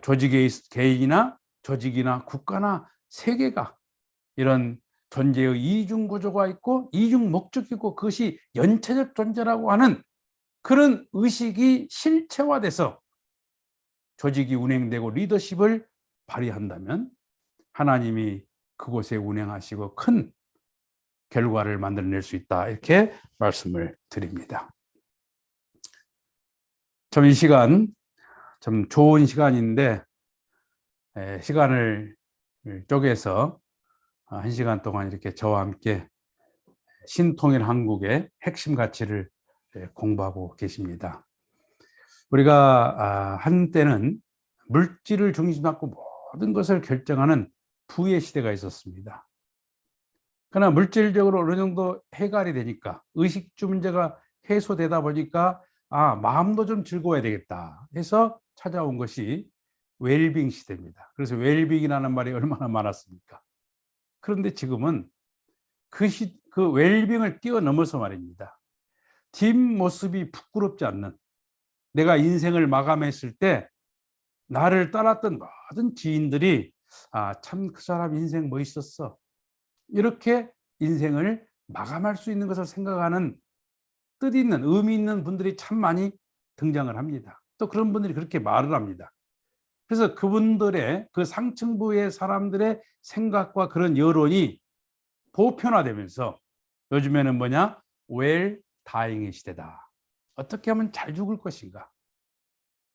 조직의 개인이나 조직이나 국가나 세계가 이런 존재의 이중 구조가 있고 이중 목적이 있고 그것이 연체적 존재라고 하는 그런 의식이 실체화돼서 조직이 운행되고 리더십을 발휘한다면 하나님이 그곳에 운행하시고 큰 결과를 만들어낼 수 있다. 이렇게 말씀을 드립니다. 참 이 시간 좀 좋은 시간인데 시간을 쪼개서 1시간 동안 이렇게 저와 함께 신통일 한국의 핵심 가치를 공부하고 계십니다. 우리가 한때는 물질을 중심으로 하고 모든 것을 결정하는 부의 시대가 있었습니다. 그러나 물질적으로 어느 정도 해결이 되니까 의식주 문제가 해소되다 보니까 마음도 좀 즐거워야 되겠다 해서 찾아온 것이 웰빙 시대입니다. 그래서 웰빙이라는 말이 얼마나 많았습니까? 그런데 지금은 그 웰빙을 뛰어넘어서 말입니다. 뒷모습이 부끄럽지 않는, 내가 인생을 마감했을 때 나를 따랐던 모든 지인들이 참 그 사람 인생 멋있었어, 이렇게 인생을 마감할 수 있는 것을 생각하는 뜻 있는, 의미 있는 분들이 참 많이 등장을 합니다. 또 그런 분들이 그렇게 말을 합니다. 그래서 그분들의 그 상층부의 사람들의 생각과 그런 여론이 보편화되면서 요즘에는 뭐냐? 웰 다잉의 시대다. 어떻게 하면 잘 죽을 것인가?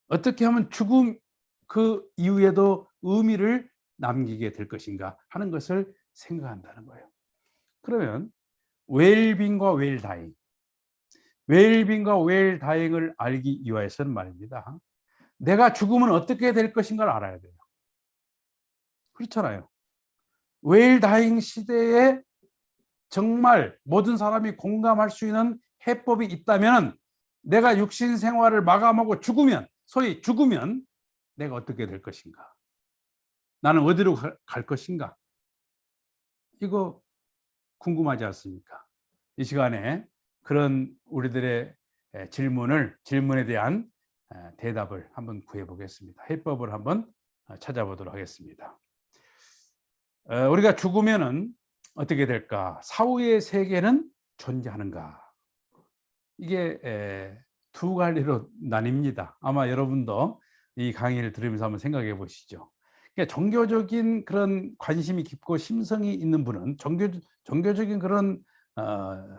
어떻게 하면 죽음 그 이후에도 의미를 남기게 될 것인가 하는 것을 생각한다는 거예요. 그러면 웰빙과 웰다잉, 웰빙과 웰다잉을 알기 위해서는 말입니다, 내가 죽으면 어떻게 될 것인가를 알아야 돼요. 그렇잖아요. 웰다잉 시대에 정말 모든 사람이 공감할 수 있는 해법이 있다면, 내가 육신 생활을 마감하고 죽으면, 소위 죽으면 내가 어떻게 될 것인가, 나는 어디로 갈 것인가, 이거 궁금하지 않습니까? 이 시간에 그런 우리들의 질문에 대한 대답을 한번 구해 보겠습니다. 해법을 한번 찾아보도록 하겠습니다. 우리가 죽으면은 어떻게 될까? 사후의 세계는 존재하는가? 이게 두 갈래로 나뉩니다. 아마 여러분도 이 강의를 들으면서 한번 생각해 보시죠. 그러니까 종교적인 그런 관심이 깊고 심성이 있는 분은, 종교적인 그런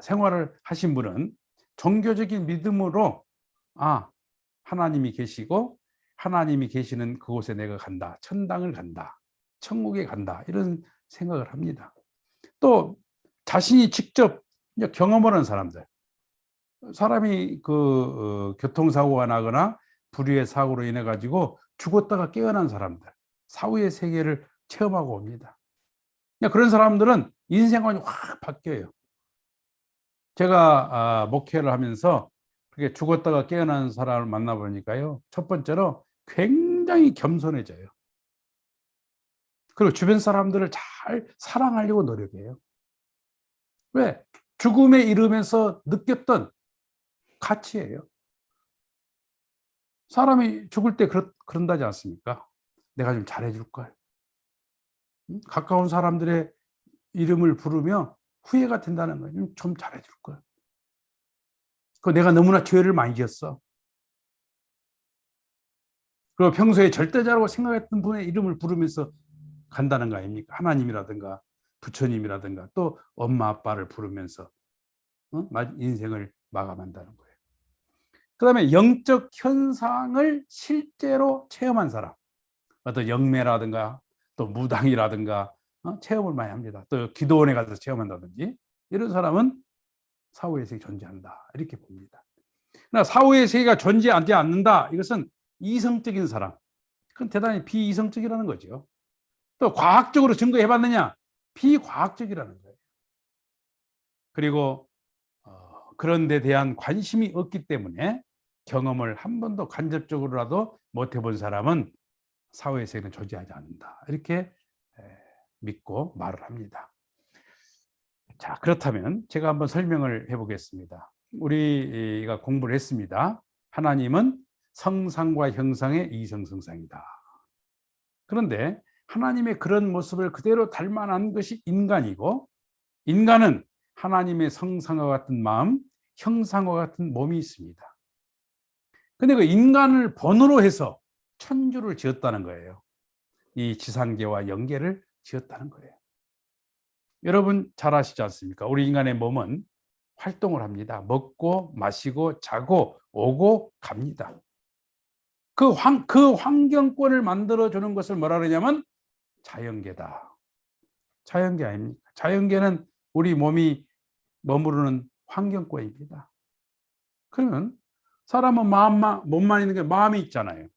생활을 하신 분은 종교적인 믿음으로 하나님이 계시고 하나님이 계시는 그곳에 내가 간다, 천당을 간다, 천국에 간다, 이런 생각을 합니다. 또 자신이 직접 경험을 하는 사람들, 사람이 교통사고가 나거나 불의의 사고로 인해 가지고 죽었다가 깨어난 사람들, 사후의 세계를 체험하고 옵니다. 그런 사람들은 인생관이 확 바뀌어요. 제가 목회를 하면서 그렇게 죽었다가 깨어난 사람을 만나보니까요, 첫 번째로 굉장히 겸손해져요. 그리고 주변 사람들을 잘 사랑하려고 노력해요. 왜? 죽음에 이르면서 느꼈던 가치예요. 사람이 죽을 때 그런다지 않습니까? 내가 좀 잘해줄 걸. 가까운 사람들의 이름을 부르며 후회가 된다는 거예요. 좀 잘해줄 걸. 내가 너무나 죄를 많이 지었어. 그리고 평소에 절대자라고 생각했던 분의 이름을 부르면서 간다는 거 아닙니까? 하나님이라든가 부처님이라든가 또 엄마 아빠를 부르면서 인생을 마감한다는 거예요. 그 다음에 영적 현상을 실제로 체험한 사람, 어떤 영매라든가 또 무당이라든가 체험을 많이 합니다. 또 기도원에 가서 체험한다든지, 이런 사람은 사후의 세계가 존재한다, 이렇게 봅니다. 그러나 사후의 세계가 존재하지 않는다, 이것은 이성적인 사람, 그건 대단히 비이성적이라는 거죠. 또 과학적으로 증거해봤느냐? 비과학적이라는 거예요. 그리고 그런 데 대한 관심이 없기 때문에 경험을 한 번도 간접적으로라도 못 해본 사람은 사후의 세계는 존재하지 않는다, 이렇게 믿고 말을 합니다. 자, 그렇다면 제가 한번 설명을 해보겠습니다. 우리가 공부를 했습니다. 하나님은 성상과 형상의 이성성상이다. 그런데 하나님의 그런 모습을 그대로 닮아난 것이 인간이고, 인간은 하나님의 성상과 같은 마음, 형상과 같은 몸이 있습니다. 근데 그 인간을 본으로 해서 천주를 지었다는 거예요. 이 지상계와 영계를 지었다는 거예요. 여러분 잘 아시지 않습니까? 우리 인간의 몸은 활동을 합니다. 먹고 마시고 자고 오고 갑니다. 그 환경권을 만들어주는 것을 뭐라 그러냐면 자연계다. 자연계 아닙니까? 자연계는 우리 몸이 머무르는 환경권입니다. 그러면 사람은 몸만 있는 게 마음이 있잖아요.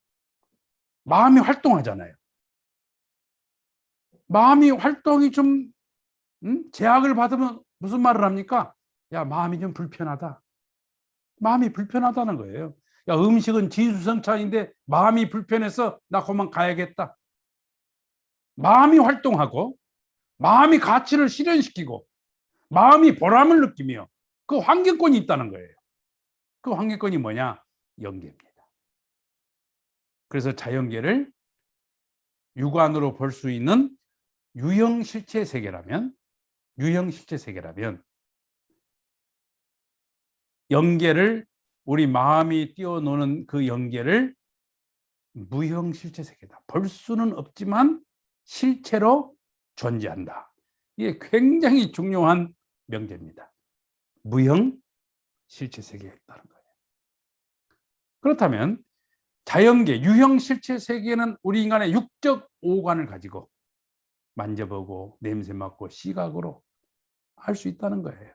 마음이 활동하잖아요. 마음이 활동이 좀 제약을 받으면 무슨 말을 합니까? 야, 마음이 좀 불편하다. 마음이 불편하다는 거예요. 야, 음식은 진수성찬인데 마음이 불편해서 나 그만 가야겠다. 마음이 활동하고 마음이 가치를 실현시키고 마음이 보람을 느끼며 그 환경권이 있다는 거예요. 그 환경권이 뭐냐? 영계입니다. 그래서 자연계를 육안으로 볼 수 있는 유형실체 세계라면 영계를 우리 마음이 뛰어노는 그 영계를 무형실체 세계다. 볼 수는 없지만 실체로 존재한다. 이게 굉장히 중요한 명제입니다. 무형실체 세계에 있다는 거예요. 그렇다면 자연계, 유형실체 세계는 우리 인간의 육적 오감을 가지고 만져보고 냄새 맡고 시각으로 알 수 있다는 거예요.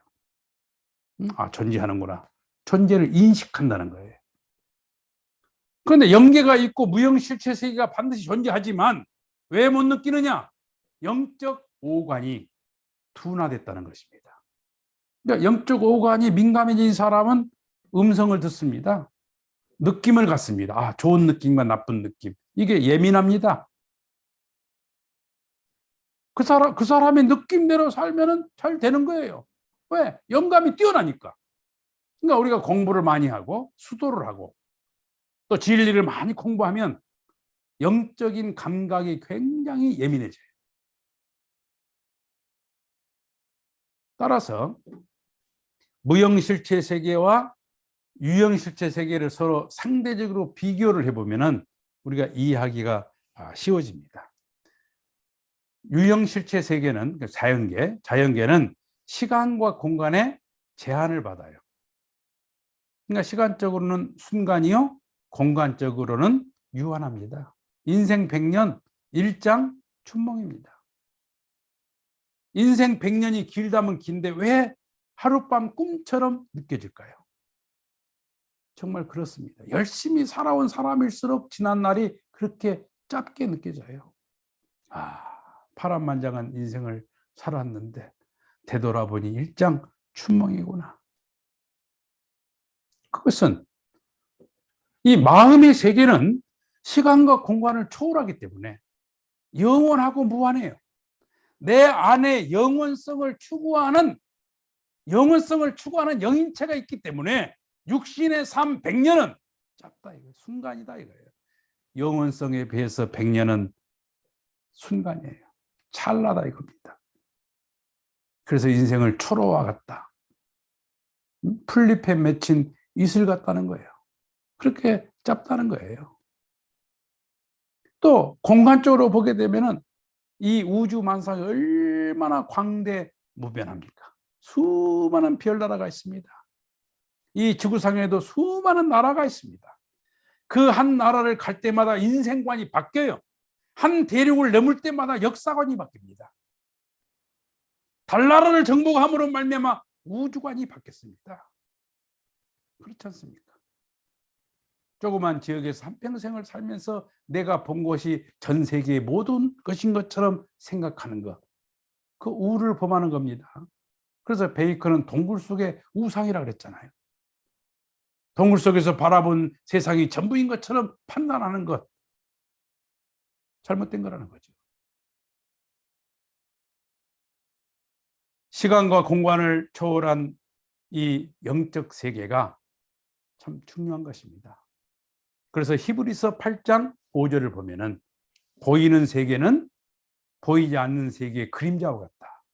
아, 존재하는구나. 존재를 인식한다는 거예요. 그런데 영계가 있고 무형실체 세계가 반드시 존재하지만 왜 못 느끼느냐? 영적 오관이 둔화됐다는 것입니다. 그러니까 영적 오관이 민감해진 사람은 음성을 듣습니다. 느낌을 갖습니다. 아, 좋은 느낌과 나쁜 느낌. 이게 예민합니다. 그 사람의 느낌대로 살면은 잘 되는 거예요. 왜? 영감이 뛰어나니까. 그러니까 우리가 공부를 많이 하고 수도를 하고 또 진리를 많이 공부하면 영적인 감각이 굉장히 예민해져요. 따라서 무형실체 세계와 유형실체 세계를 서로 상대적으로 비교를 해보면 우리가 이해하기가 쉬워집니다. 유형실체 세계는 자연계는 시간과 공간에 제한을 받아요. 그러니까 시간적으로는 순간이요, 공간적으로는 유한합니다. 인생 100년 일장춘몽입니다. 인생 100년이 길다면 긴데 왜 하룻밤 꿈처럼 느껴질까요? 정말 그렇습니다. 열심히 살아온 사람일수록 지난 날이 그렇게 짧게 느껴져요. 아, 파란만장한 인생을 살았는데 되돌아보니 일장춘몽이구나. 그것은 이 마음의 세계는 시간과 공간을 초월하기 때문에 영원하고 무한해요. 내 안에 영원성을 추구하는 영인체가 있기 때문에 육신의 삶 100년은 짧다, 이거 순간이다 이거예요. 영원성에 비해서 100년은 순간이에요. 찰나다 이겁니다. 그래서 인생을 초로와 같다. 풀잎에 맺힌 이슬 같다는 거예요. 그렇게 짧다는 거예요. 또 공간적으로 보게 되면은 이 우주 만상이 얼마나 광대무변합니까? 수많은 별나라가 있습니다. 이 지구상에도 수많은 나라가 있습니다. 그 한 나라를 갈 때마다 인생관이 바뀌어요. 한 대륙을 넘을 때마다 역사관이 바뀝니다. 달나라를 정복함으로 말미암아 우주관이 바뀌었습니다. 그렇지 않습니까? 조그만 지역에서 한평생을 살면서 내가 본 것이 전 세계의 모든 것인 것처럼 생각하는 것, 그 우를 범하는 겁니다. 그래서 베이컨은 동굴 속의 우상이라고 그랬잖아요. 동굴 속에서 바라본 세상이 전부인 것처럼 판단하는 것, 잘못된 거라는 거죠. 시간과 공간을 초월한 이 영적 세계가 참 중요한 것입니다. 그래서 히브리서 8장 5절을 보면은 보이는 세계는 보이지 않는 세계의 그림자와 같다.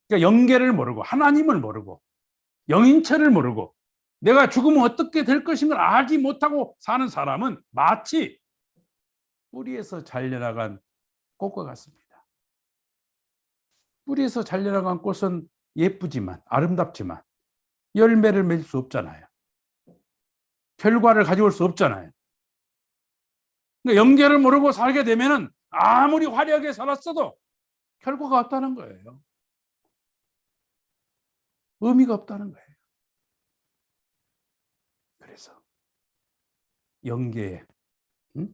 그러니까 영계를 모르고 하나님을 모르고 영인체를 모르고 내가 죽으면 어떻게 될 것인가 알지 못하고 사는 사람은 마치 뿌리에서 잘려나간 꽃과 같습니다. 뿌리에서 잘려나간 꽃은 예쁘지만 아름답지만 열매를 맺을 수 없잖아요. 결과를 가져올 수 없잖아요. 그러니까 영계를 모르고 살게 되면은 아무리 화려하게 살았어도 결과가 없다는 거예요. 의미가 없다는 거예요. 그래서 영계에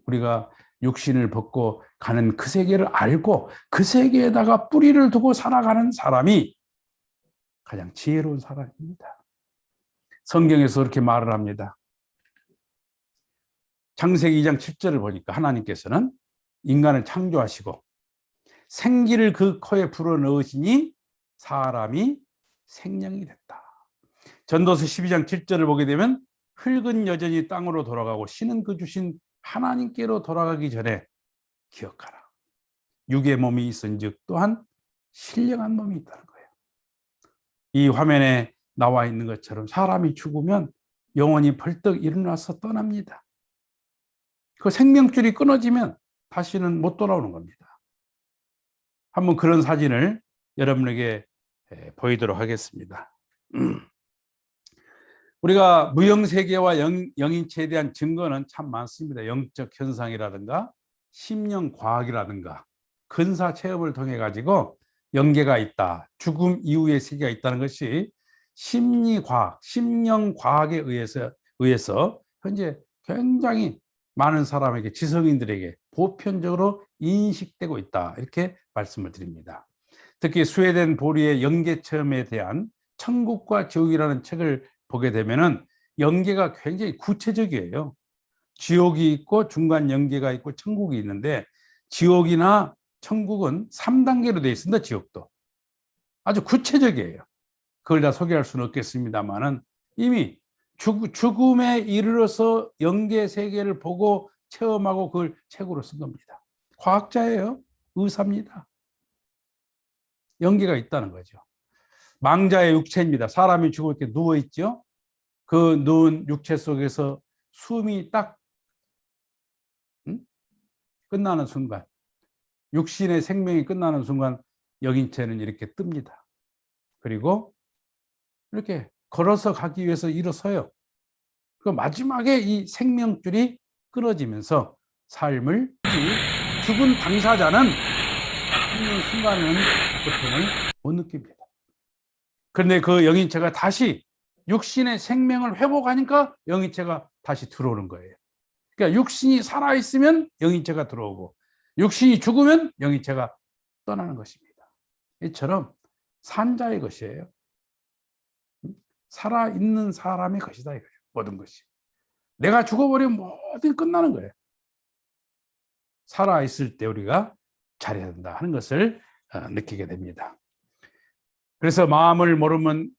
우리가 육신을 벗고 가는 그 세계를 알고 그 세계에다가 뿌리를 두고 살아가는 사람이 가장 지혜로운 사람입니다. 성경에서 그렇게 말을 합니다. 창세기 2장 7절을 보니까 하나님께서는 인간을 창조하시고 생기를 그 코에 불어넣으시니 사람이 생명이 됐다. 전도서 12장 7절을 보게 되면 흙은 여전히 땅으로 돌아가고 신은 그 주신 하나님께로 돌아가기 전에 기억하라. 육의 몸이 있은즉 또한 신령한 몸이 있다는 거예요. 이 화면에 나와 있는 것처럼 사람이 죽으면 영혼이 벌떡 일어나서 떠납니다. 그 생명줄이 끊어지면 다시는 못 돌아오는 겁니다. 한번 그런 사진을 여러분에게 보이도록 하겠습니다. 우리가 무형세계와 영인체에 대한 증거는 참 많습니다. 영적 현상이라든가 심령과학이라든가 근사체험을 통해 가지고 영계가 있다, 죽음 이후의 세계가 있다는 것이 심리과학, 심령과학에 의해서 현재 굉장히 많은 사람에게, 지성인들에게 보편적으로 인식되고 있다, 이렇게 말씀을 드립니다. 특히 스웨덴 보리의 영계체험에 대한 천국과 지옥이라는 책을 보게 되면은 영계가 굉장히 구체적이에요. 지옥이 있고 중간 영계가 있고 천국이 있는데 지옥이나 천국은 3단계로 되어 있습니다. 지옥도 아주 구체적이에요. 그걸 다 소개할 수는 없겠습니다만은 이미 죽음에 이르러서 영계 세계를 보고 체험하고 그걸 책으로 쓴 겁니다. 과학자예요. 의사입니다. 영계가 있다는 거죠. 망자의 육체입니다. 사람이 죽고 이렇게 누워 있죠. 그 누운 육체 속에서 숨이 딱 끝나는 순간, 육신의 생명이 끝나는 순간 영인체는 이렇게 뜹니다. 그리고 이렇게 걸어서 가기 위해서 일어서요. 그 마지막에 이 생명줄이 끊어지면서 삶을, 죽은 당사자는 죽는 순간에는 고통을 못 느낍니다. 그런데 그 영인체가 다시 육신의 생명을 회복하니까 영인체가 다시 들어오는 거예요. 그러니까 육신이 살아있으면 영인체가 들어오고 육신이 죽으면 영인체가 떠나는 것입니다. 이처럼 산자의 것이에요. 살아있는 사람의 것이다 이거예요. 모든 것이. 내가 죽어버리면 모든 끝나는 거예요. 살아있을 때 우리가 잘해야 된다 하는 것을 느끼게 됩니다. 그래서 마음을 모르면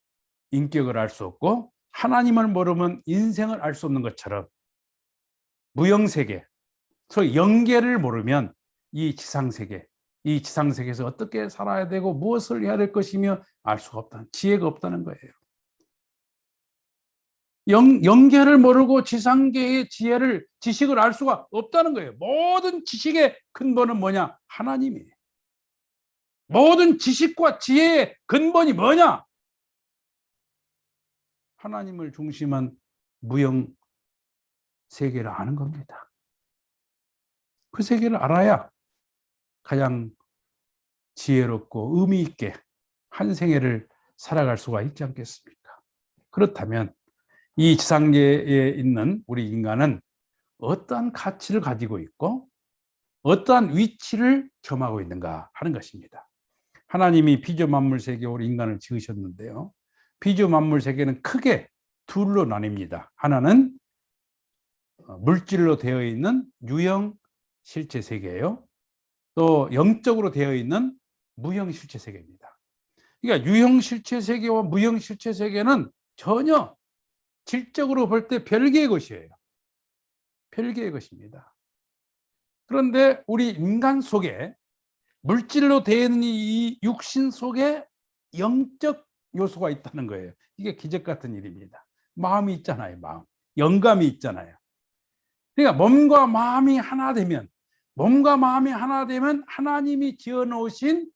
인격을 알 수 없고 하나님을 모르면 인생을 알 수 없는 것처럼 무형세계, 소위 영계를 모르면 이 지상세계에서 어떻게 살아야 되고 무엇을 해야 될 것이며 알 수가 없다는, 지혜가 없다는 거예요. 영계를 모르고 지상계의 지식을 알 수가 없다는 거예요. 모든 지식의 근본은 뭐냐? 하나님이에요. 모든 지식과 지혜의 근본이 뭐냐? 하나님을 중심한 무형 세계를 아는 겁니다. 그 세계를 알아야 가장 지혜롭고 의미 있게 한 생애를 살아갈 수가 있지 않겠습니까? 그렇다면 이 지상계에 있는 우리 인간은 어떠한 가치를 가지고 있고 어떠한 위치를 겸하고 있는가 하는 것입니다. 하나님이 피조 만물 세계 우리 인간을 지으셨는데요. 피조 만물 세계는 크게 둘로 나뉩니다. 하나는 물질로 되어 있는 유형 실체 세계예요. 또 영적으로 되어 있는 무형 실체 세계입니다. 그러니까 유형 실체 세계와 무형 실체 세계는 전혀 질적으로 볼 때 별개의 것이에요. 별개의 것입니다. 그런데 우리 인간 속에 물질로 되어 있는 이 육신 속에 영적 요소가 있다는 거예요. 이게 기적 같은 일입니다. 마음이 있잖아요. 마음. 영감이 있잖아요. 그러니까 몸과 마음이 하나 되면 하나님이 지어놓으신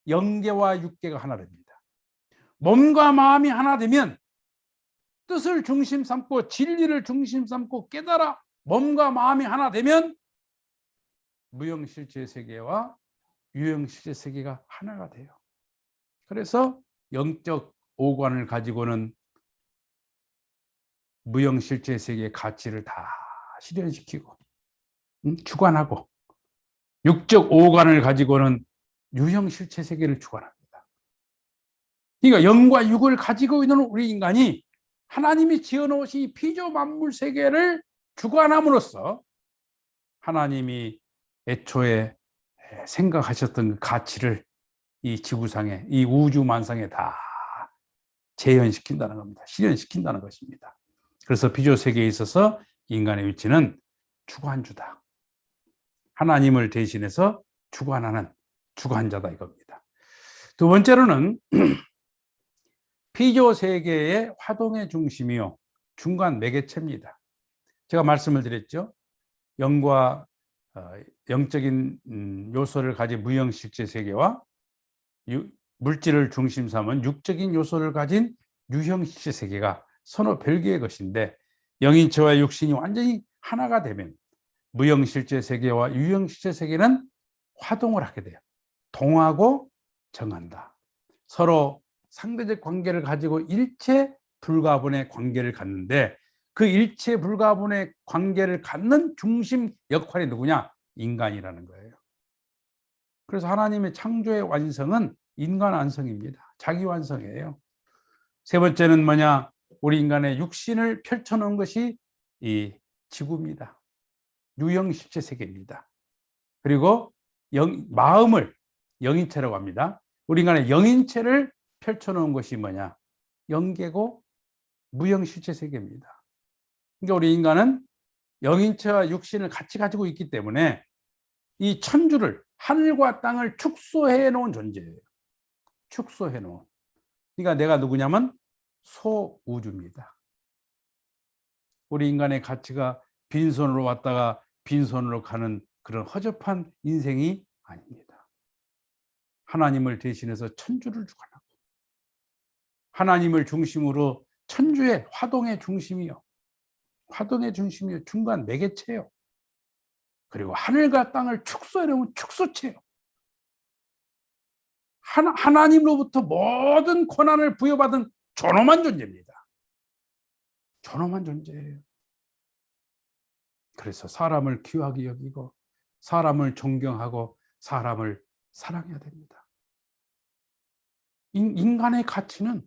영계와 육계가 하나 됩니다. 몸과 마음이 하나 되면 뜻을 중심 삼고 진리를 중심 삼고 깨달아 몸과 마음이 하나 되면 무형실체 세계와 유형실체 세계가 하나가 돼요. 그래서 영적 오관을 가지고는 무형실체 세계의 가치를 다 실현시키고 주관하고, 육적 오관을 가지고는 유형실체 세계를 주관합니다. 그러니까 영과 육을 가지고 있는 우리 인간이 하나님이 지어놓으신 피조 만물 세계를 주관함으로써 하나님이 애초에 생각하셨던 그 가치를 이 지구상에, 이 우주 만상에 다 재현시킨다는 겁니다. 실현시킨다는 것입니다. 그래서 피조 세계에 있어서 인간의 위치는 주관주다. 하나님을 대신해서 주관하는 주관자다 이겁니다. 두 번째로는 피조 세계의 화동의 중심이요 중간 매개체입니다. 제가 말씀을 드렸죠. 영과 영적인 요소를 가진 무형실체 세계와 물질을 중심 삼은 육적인 요소를 가진 유형실체 세계가 서로 별개의 것인데, 영인체와 육신이 완전히 하나가 되면 무형실체 세계와 유형실체 세계는 화동을 하게 돼요. 동하고 정한다. 서로 상대적 관계를 가지고 일체 불가분의 관계를 갖는데, 그 일체 불가분의 관계를 갖는 중심 역할이 누구냐? 인간이라는 거예요. 그래서 하나님의 창조의 완성은 인간 완성입니다. 자기 완성이에요. 세 번째는 뭐냐? 우리 인간의 육신을 펼쳐놓은 것이 이 지구입니다. 유형실체 세계입니다. 그리고 마음을 영인체라고 합니다. 우리 인간의 영인체를 펼쳐놓은 것이 뭐냐? 영계고 무형실체 세계입니다. 그러니까 우리 인간은 영인체와 육신을 같이 가지고 있기 때문에 이 천주를, 하늘과 땅을 축소해 놓은 존재예요. 축소해 놓은. 그러니까 내가 누구냐면 소우주입니다. 우리 인간의 가치가 빈손으로 왔다가 빈손으로 가는 그런 허접한 인생이 아닙니다. 하나님을 대신해서 천주를 주관하고, 하나님을 중심으로 천주의 화동의 중심이요, 중간 매개체요, 그리고 하늘과 땅을 축소해 놓은 축소체요. 하나님으로부터 모든 권한을 부여받은 존엄한 존재입니다. 존엄한 존재예요. 그래서 사람을 귀하게 여기고 사람을 존경하고 사람을 사랑해야 됩니다. 인간의 가치는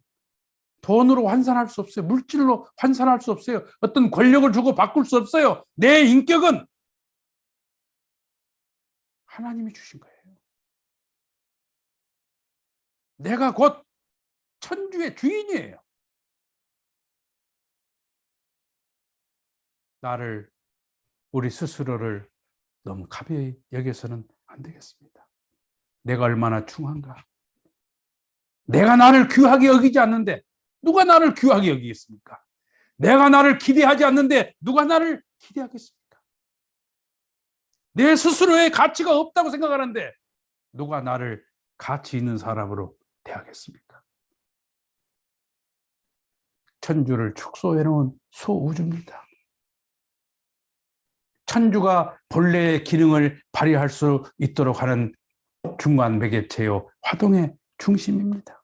돈으로 환산할 수 없어요. 물질로 환산할 수 없어요. 어떤 권력을 주고 바꿀 수 없어요. 내 인격은 하나님이 주신 거예요. 내가 곧 천주의 주인이에요. 우리 스스로를 너무 가벼이 여겨서는 안 되겠습니다. 내가 얼마나 중한가. 내가 나를 귀하게 여기지 않는데 누가 나를 귀하게 여기겠습니까? 내가 나를 기대하지 않는데 누가 나를 기대하겠습니까? 내 스스로의 가치가 없다고 생각하는데 누가 나를 가치 있는 사람으로 대하겠습니까? 천주를 축소해 놓은 소우주입니다. 천주가 본래의 기능을 발휘할 수 있도록 하는 중간 매개체요 화동의 중심입니다.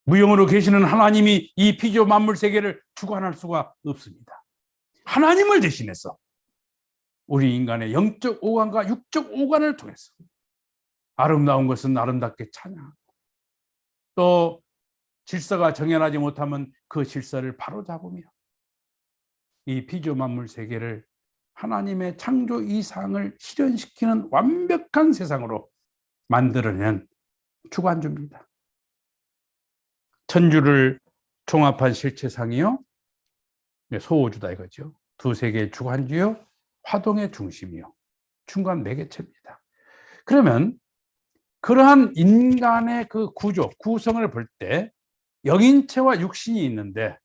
무형으로 계시는 하나님이 이 피조 만물 세계를 주관할 수가 없습니다. 하나님을 대신해서 우리 인간의 영적 오관과 육적 오관을 통해서 아름다운 것은 아름답게 찬양하고, 또 질서가 정연하지 못하면 그 질서를 바로잡으며 이 피조 만물 세계를 하나님의 창조 이상을 실현시키는 완벽한 세상으로 만들어낸 주관주입니다. 천주를 종합한 실체상이요 소우주다 이거죠. 두 세계의 주관주요 화동의 중심이요 중간 매개체입니다. 그러면 그러한 인간의 그 구조, 구성을 볼 때 영인체와 육신이 있는데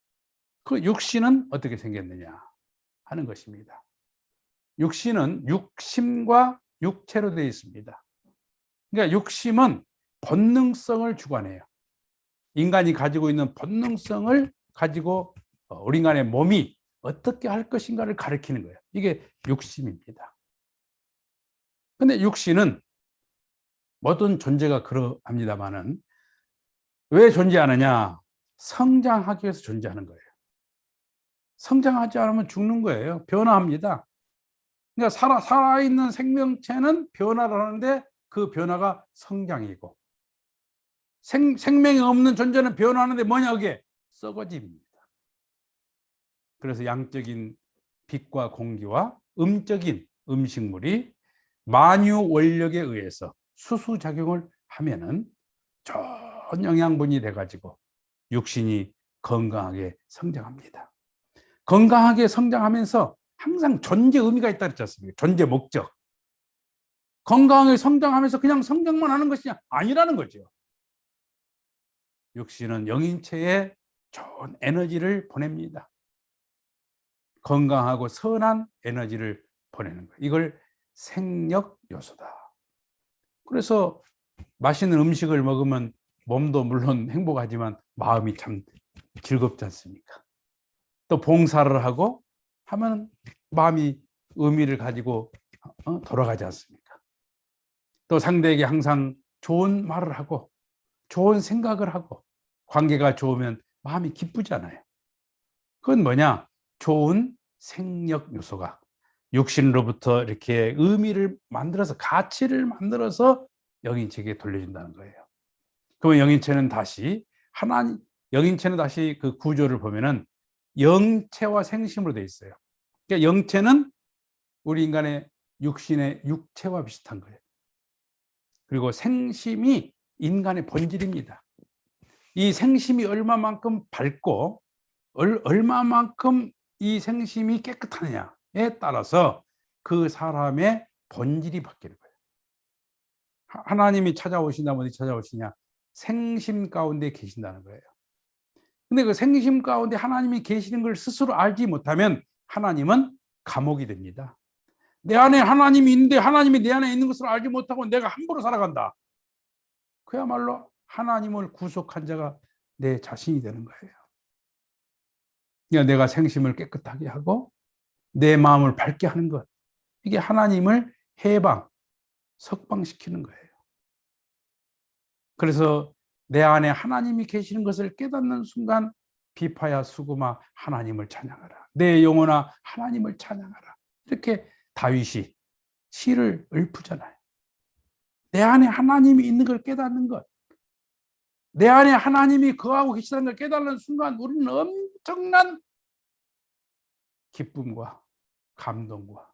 그 육신은 어떻게 생겼느냐 하는 것입니다. 육신은 육심과 육체로 되어 있습니다. 그러니까 육심은 본능성을 주관해요. 인간이 가지고 있는 본능성을 가지고 우리 인간의 몸이 어떻게 할 것인가를 가리키는 거예요. 이게 육심입니다. 근데 육신은 모든 존재가 그러합니다만은 왜 존재하느냐? 성장하기 위해서 존재하는 거예요. 성장하지 않으면 죽는 거예요. 변화합니다. 그러니까 살아있는 생명체는 변화를 하는데 그 변화가 성장이고 생명이 없는 존재는 변화하는데 뭐냐 그게 썩어짐입니다. 그래서 양적인 빛과 공기와 음적인 음식물이 만유 원력에 의해서 수수작용을 하면은 좋은 영양분이 돼가지고 육신이 건강하게 성장합니다. 건강하게 성장하면서 항상 존재 의미가 있다 그랬지 않습니까? 존재 목적. 건강하게 성장하면서 그냥 성장만 하는 것이 아니라는 거죠. 육신은 영인체에 좋은 에너지를 보냅니다. 건강하고 선한 에너지를 보내는 거예요. 이걸 생력 요소다. 그래서 맛있는 음식을 먹으면 몸도 물론 행복하지만 마음이 참 즐겁지 않습니까? 또 봉사를 하고 하면 마음이 의미를 가지고 돌아가지 않습니까? 또 상대에게 항상 좋은 말을 하고 좋은 생각을 하고 관계가 좋으면 마음이 기쁘잖아요. 그건 뭐냐? 좋은 생력 요소가 육신으로부터 이렇게 의미를 만들어서 가치를 만들어서 영인체에게 돌려준다는 거예요. 그러면 영인체는 다시 영인체는 다시 그 구조를 보면은 영체와 생심으로 되어 있어요. 그러니까 영체는 우리 인간의 육신의 육체와 비슷한 거예요. 그리고 생심이 인간의 본질입니다. 이 생심이 얼마만큼 밝고 얼마만큼 이 생심이 깨끗하느냐에 따라서 그 사람의 본질이 바뀌는 거예요. 하나님이 찾아오신다면 어디 찾아오시냐? 생심 가운데 계신다는 거예요. 근데 그 생심 가운데 하나님이 계시는 걸 스스로 알지 못하면 하나님은 감옥이 됩니다. 내 안에 하나님이 있는데 하나님이 내 안에 있는 것을 알지 못하고 내가 함부로 살아간다. 그야말로 하나님을 구속한 자가 내 자신이 되는 거예요. 그러니까 내가 생심을 깨끗하게 하고 내 마음을 밝게 하는 것. 이게 하나님을 석방시키는 거예요. 그래서 내 안에 하나님이 계시는 것을 깨닫는 순간 비파야 수구마 하나님을 찬양하라. 내 영혼아 하나님을 찬양하라. 이렇게 다윗이 시를 읊으잖아요. 내 안에 하나님이 있는 걸 깨닫는 것. 내 안에 하나님이 거하고 계시다는 걸 깨닫는 순간 우리는 엄청난 기쁨과 감동과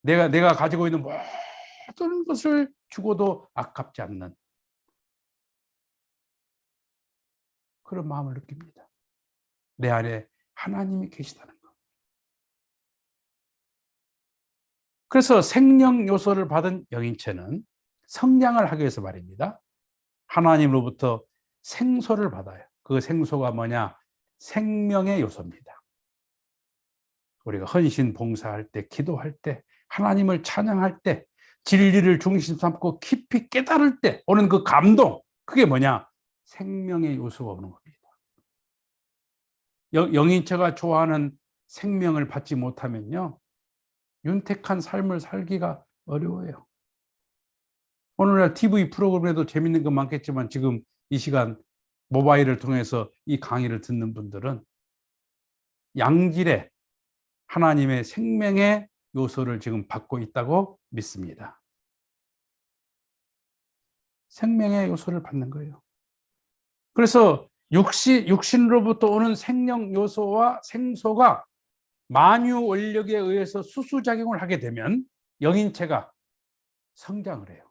내가 가지고 있는 모든 것을 주고도 아깝지 않는 그런 마음을 느낍니다. 내 안에 하나님이 계시다는 것. 그래서 생명 요소를 받은 영인체는 성장을 하기 위해서 말입니다. 하나님으로부터 생소를 받아요. 그 생소가 뭐냐? 생명의 요소입니다. 우리가 헌신 봉사할 때, 기도할 때, 하나님을 찬양할 때, 진리를 중심 삼고 깊이 깨달을 때 오는 그 감동, 그게 뭐냐? 생명의 요소가 오는 겁니다. 영인체가 좋아하는 생명을 받지 못하면요, 윤택한 삶을 살기가 어려워요. 오늘날 TV 프로그램에도 재밌는 거 많겠지만 지금 이 시간 모바일을 통해서 이 강의를 듣는 분들은 양질의 하나님의 생명의 요소를 지금 받고 있다고 믿습니다. 생명의 요소를 받는 거예요. 그래서 육신으로부터 오는 생명 요소와 생소가 만유 원력에 의해서 수수작용을 하게 되면 영인체가 성장을 해요.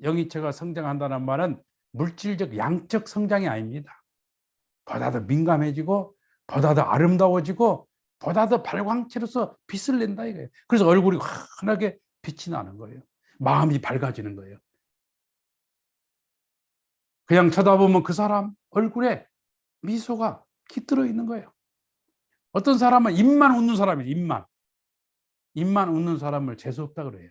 영인체가 성장한다는 말은 물질적 양적 성장이 아닙니다. 보다 더 민감해지고 보다 더 아름다워지고 보다 더 발광체로서 빛을 낸다 이거예요. 그래서 얼굴이 환하게 빛이 나는 거예요. 마음이 밝아지는 거예요. 그냥 쳐다보면 그 사람 얼굴에 미소가 깃들어 있는 거예요. 어떤 사람은 입만 웃는 사람이에요. 입만 웃는 사람을 재수없다 그래요.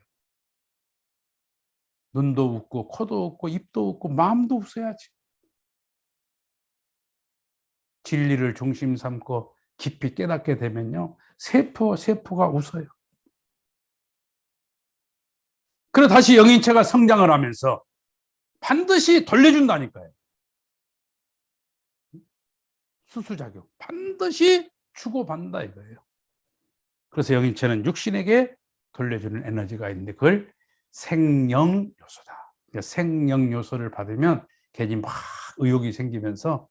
눈도 웃고 코도 웃고 입도 웃고 마음도 웃어야지. 진리를 중심 삼고 깊이 깨닫게 되면요, 세포가 웃어요. 그래 다시 영인체가 성장을 하면서 반드시 돌려준다니까요. 수수작용 반드시 주고받는다 이거예요. 그래서 영인체는 육신에게 돌려주는 에너지가 있는데 그걸 생명요소다. 그러니까 생명요소를 받으면 괜히 막 의욕이 생기면서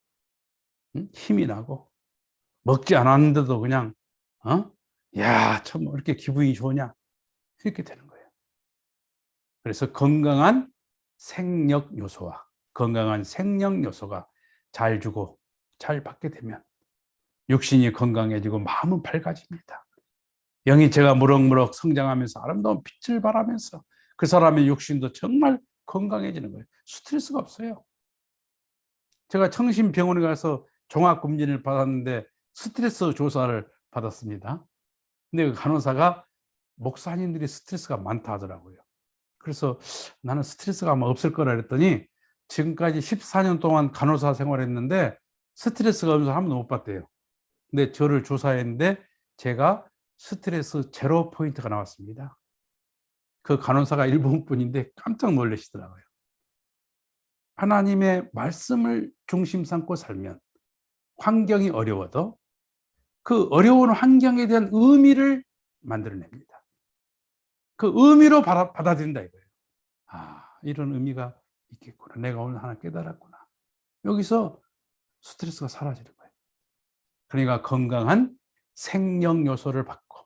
힘이 나고, 먹지 않았는데도 그냥 야, 참 이렇게 기분이 좋으냐 이렇게 되는 거예요. 그래서 건강한 생력요소와 건강한 생명요소가 잘 주고 잘 받게 되면 육신이 건강해지고 마음은 밝아집니다. 영인체가 무럭무럭 성장하면서 아름다운 빛을 발하면서 그 사람의 육신도 정말 건강해지는 거예요. 스트레스가 없어요. 제가 청심병원에 가서 종합검진을 받았는데 스트레스 조사를 받았습니다. 근데 그 간호사가 목사님들이 스트레스가 많다 하더라고요. 그래서 나는 스트레스가 아마 없을 거라 그랬더니 지금까지 14년 동안 간호사 생활했는데 스트레스가 없어서 한 번도 못 봤대요. 근데 저를 조사했는데 제가 스트레스 제로 포인트가 나왔습니다. 그 간호사가 일본분인데 깜짝 놀라시더라고요. 하나님의 말씀을 중심 삼고 살면 환경이 어려워도 그 어려운 환경에 대한 의미를 만들어냅니다. 그 의미로 받아들인다 이거예요. 아, 이런 의미가 있겠구나. 내가 오늘 하나 깨달았구나. 여기서 스트레스가 사라지는 거예요. 그러니까 건강한 생명 요소를 받고,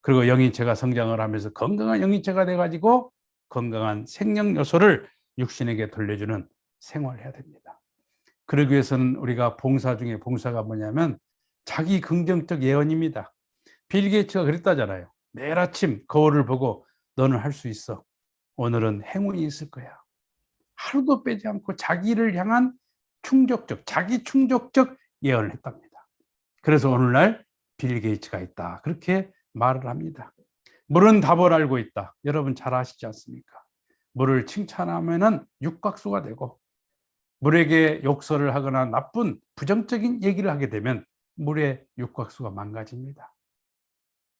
그리고 영인체가 성장을 하면서 건강한 영인체가 돼가지고 건강한 생명 요소를 육신에게 돌려주는 생활을 해야 됩니다. 그러기 위해서는 우리가 봉사 중에 봉사가 뭐냐면 자기 긍정적 예언입니다. 빌 게이츠가 그랬다잖아요. 매일 아침 거울을 보고 너는 할 수 있어. 오늘은 행운이 있을 거야. 하루도 빼지 않고 자기를 향한 자기 충족적 예언을 했답니다. 그래서 오늘날 빌 게이츠가 있다. 그렇게 말을 합니다. 물은 답을 알고 있다. 여러분 잘 아시지 않습니까? 물을 칭찬하면은 육각수가 되고, 물에게 욕설을 하거나 나쁜 부정적인 얘기를 하게 되면 물의 육각수가 망가집니다.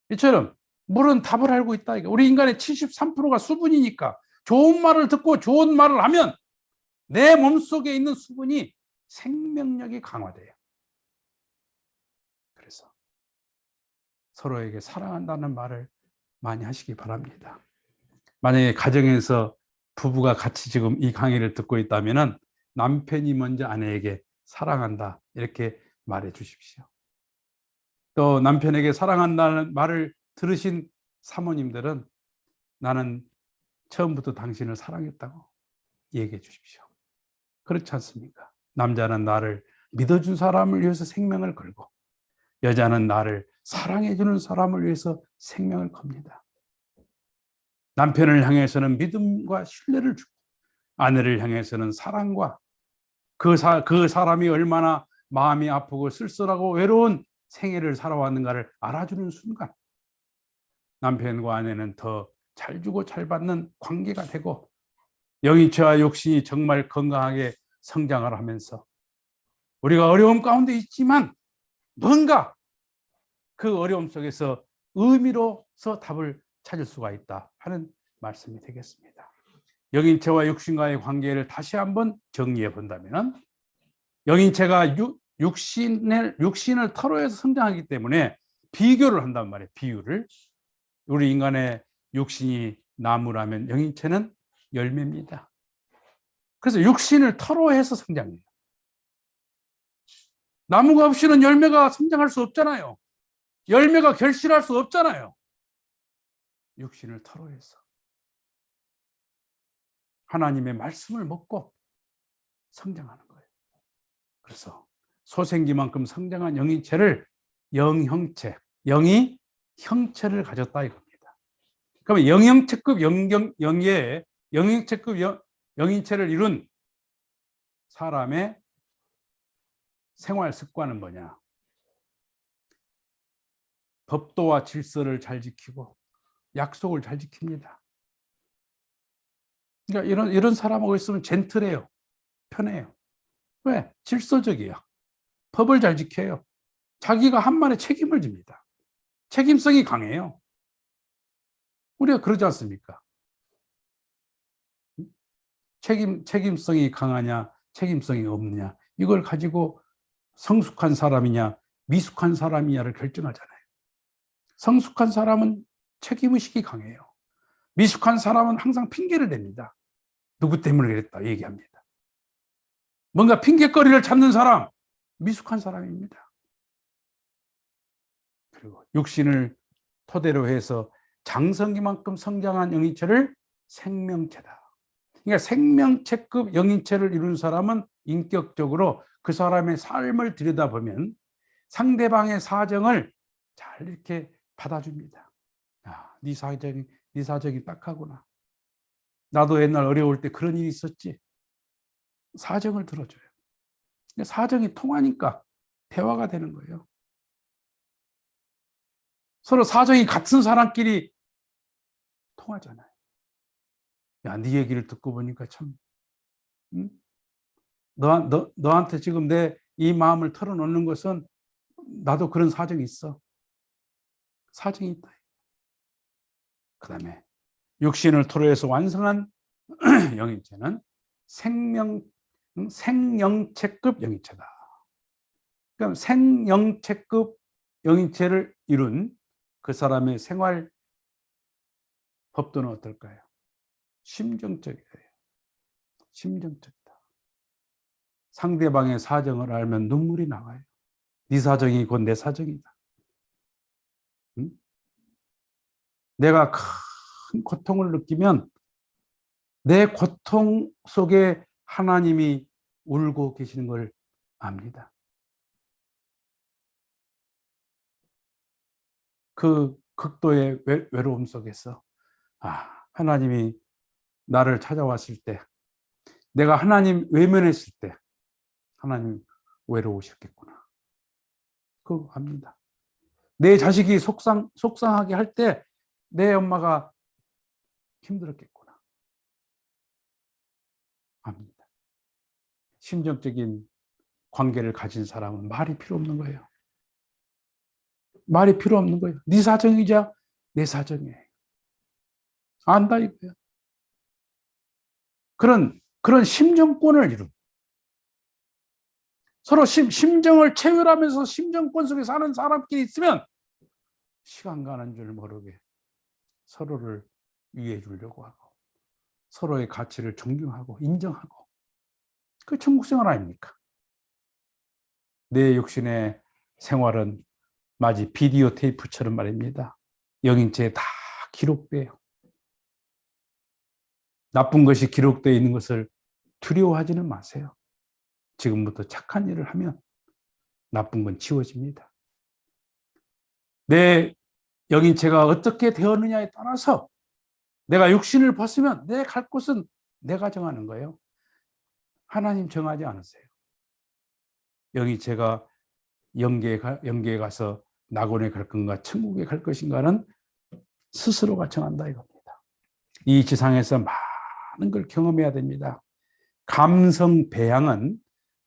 이처럼 물은 답을 알고 있다. 우리 인간의 73%가 수분이니까 좋은 말을 듣고 좋은 말을 하면 내 몸속에 있는 수분이 생명력이 강화돼요. 그래서 서로에게 사랑한다는 말을 많이 하시기 바랍니다. 만약에 가정에서 부부가 같이 지금 이 강의를 듣고 있다면 남편이 먼저 아내에게 사랑한다 이렇게 말해 주십시오. 또 남편에게 사랑한다는 말을 들으신 사모님들은 나는 처음부터 당신을 사랑했다고 얘기해 주십시오. 그렇지 않습니까? 남자는 나를 믿어준 사람을 위해서 생명을 걸고, 여자는 나를 사랑해주는 사람을 위해서 생명을 겁니다. 남편을 향해서는 믿음과 신뢰를 주고, 아내를 향해서는 사랑과 그 사람이 얼마나 마음이 아프고 쓸쓸하고 외로운 생애를 살아왔는가를 알아주는 순간 남편과 아내는 더 잘 주고 잘 받는 관계가 되고, 영인체와 육신이 정말 건강하게 성장을 하면서 우리가 어려움 가운데 있지만 뭔가 그 어려움 속에서 의미로서 답을 찾을 수가 있다 하는 말씀이 되겠습니다. 영인체와 육신과의 관계를 다시 한번 정리해 본다면, 영인체가 육신을 터로해서 성장하기 때문에 비교를 한단 말이에요. 비유를. 우리 인간의 육신이 나무라면 영인체는 열매입니다. 그래서 육신을 터로해서 성장해요. 나무가 없이는 열매가 성장할 수 없잖아요. 열매가 결실할 수 없잖아요. 육신을 터로해서 하나님의 말씀을 먹고 성장하는 거예요. 그래서 소생기만큼 성장한 영인체를 영형체, 영이 형체를 가졌다 이겁니다. 그러면 영형체급 영인체를 이룬 사람의 생활 습관은 뭐냐? 법도와 질서를 잘 지키고 약속을 잘 지킵니다. 그러니까 이런 사람하고 있으면 젠틀해요. 편해요. 왜? 질서적이에요. 법을 잘 지켜요. 자기가 한 말에 책임을 집니다. 책임성이 강해요. 우리가 그러지 않습니까? 책임성이 강하냐, 책임성이 없느냐, 이걸 가지고 성숙한 사람이냐, 미숙한 사람이냐를 결정하잖아요. 성숙한 사람은 책임의식이 강해요. 미숙한 사람은 항상 핑계를 댑니다. 누구 때문에 그랬다 얘기합니다. 뭔가 핑계거리를 찾는 사람, 미숙한 사람입니다. 그리고 육신을 토대로 해서 장성기만큼 성장한 영인체를 생명체다. 그러니까 생명체급 영인체를 이룬 사람은 인격적으로 그 사람의 삶을 들여다보면 상대방의 사정을 잘 이렇게 받아줍니다. 아, 네 사정이 딱하구나. 나도 옛날 어려울 때 그런 일이 있었지. 사정을 들어줘요. 사정이 통하니까 대화가 되는 거예요. 서로 사정이 같은 사람끼리 통하잖아요. 야, 네 얘기를 듣고 보니까 참, 응? 너한테 지금 내 이 마음을 털어놓는 것은 나도 그런 사정이 있어. 사정이 있다. 그 다음에 육신을 토로해서 완성한 영인체는 생영체급 영인체다. 그럼 생영체급 영인체를 이룬 그 사람의 생활 법도는 어떨까요? 심정적이에요. 심정적이다. 상대방의 사정을 알면 눈물이 나와요. 네 사정이 곧 내 사정이다. 응? 내가 큰 고통을 느끼면 내 고통 속에 하나님이 울고 계시는 걸 압니다. 그 극도의 외로움 속에서 하나님이 나를 찾아왔을 때, 내가 하나님 외면했을 때 하나님 외로우셨겠구나. 그거 압니다. 내 자식이 속상하게 할 때 내 엄마가 힘들었겠구나. 압니다. 심정적인 관계를 가진 사람은 말이 필요 없는 거예요. 말이 필요 없는 거예요. 네 사정이자 내 사정이에요. 안다 이거예요. 그런 심정권을 이룬, 서로 심정을 체휼하면서 심정권 속에 사는 사람끼리 있으면 시간 가는 줄 모르게 서로를 위해 주려고 하고 서로의 가치를 존경하고 인정하고, 그 천국생활 아닙니까? 내 육신의 생활은 마치 비디오 테이프처럼 말입니다. 영인체에 다 기록돼요. 나쁜 것이 기록되어 있는 것을 두려워하지는 마세요. 지금부터 착한 일을 하면 나쁜 건 지워집니다. 내 영인체가 어떻게 되었느냐에 따라서 내가 육신을 벗으면 내 갈 곳은 내가 정하는 거예요. 하나님 정하지 않으세요. 영인체가 영계에 가서 낙원에 갈 건가 천국에 갈 것인가는 스스로가 정한다 이겁니다. 이 지상에서 많은 걸 경험해야 됩니다. 감성 배양은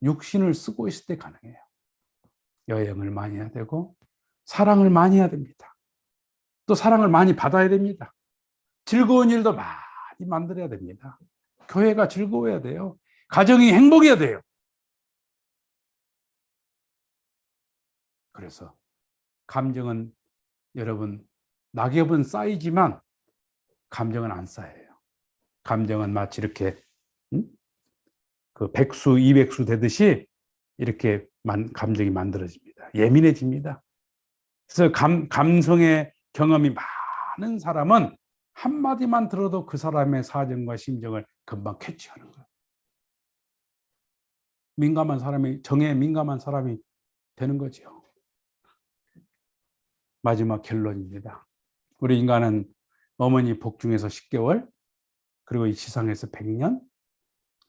육신을 쓰고 있을 때 가능해요. 여행을 많이 해야 되고 사랑을 많이 해야 됩니다. 또 사랑을 많이 받아야 됩니다. 즐거운 일도 많이 만들어야 됩니다. 교회가 즐거워야 돼요. 가정이 행복해야 돼요. 그래서 감정은 여러분, 낙엽은 쌓이지만 감정은 안 쌓여요. 감정은 마치 이렇게 그 백수, 이백수 되듯이 이렇게 감정이 만들어집니다. 예민해집니다. 그래서 감성의 경험이 많은 사람은 한마디만 들어도 그 사람의 사정과 심정을 금방 캐치하는 거예요. 민감한 사람이, 정에 민감한 사람이 되는 거죠. 마지막 결론입니다. 우리 인간은 어머니 복 중에서 10개월, 그리고 이 지상에서 100년,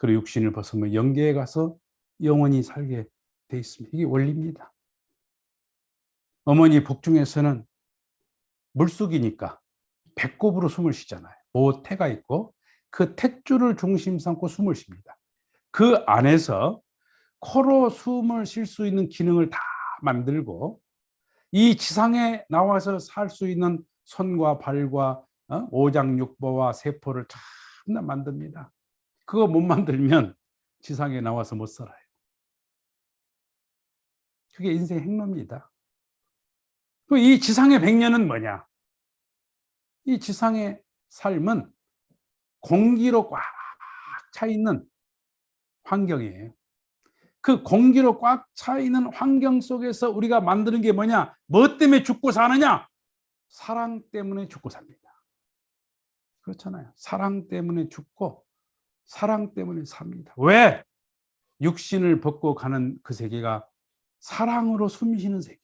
그리고 육신을 벗으면 영계에 가서 영원히 살게 돼 있습니다. 이게 원리입니다. 어머니 복중에서는 물속이니까 배꼽으로 숨을 쉬잖아요. 모태가 있고 그 탯줄을 중심 삼고 숨을 쉽니다. 그 안에서 코로 숨을 쉴 수 있는 기능을 다 만들고 이 지상에 나와서 살 수 있는 손과 발과 오장육부와 세포를 다 만듭니다. 그거 못 만들면 지상에 나와서 못 살아요. 그게 인생 행로입니다. 이 지상의 100년은 뭐냐? 이 지상의 삶은 공기로 꽉 차 있는 환경이에요. 그 공기로 꽉 차 있는 환경 속에서 우리가 만드는 게 뭐냐? 뭐 때문에 죽고 사느냐? 사랑 때문에 죽고 삽니다. 그렇잖아요. 사랑 때문에 죽고 사랑 때문에 삽니다. 왜? 육신을 벗고 가는 그 세계가 사랑으로 숨쉬는 세계예요.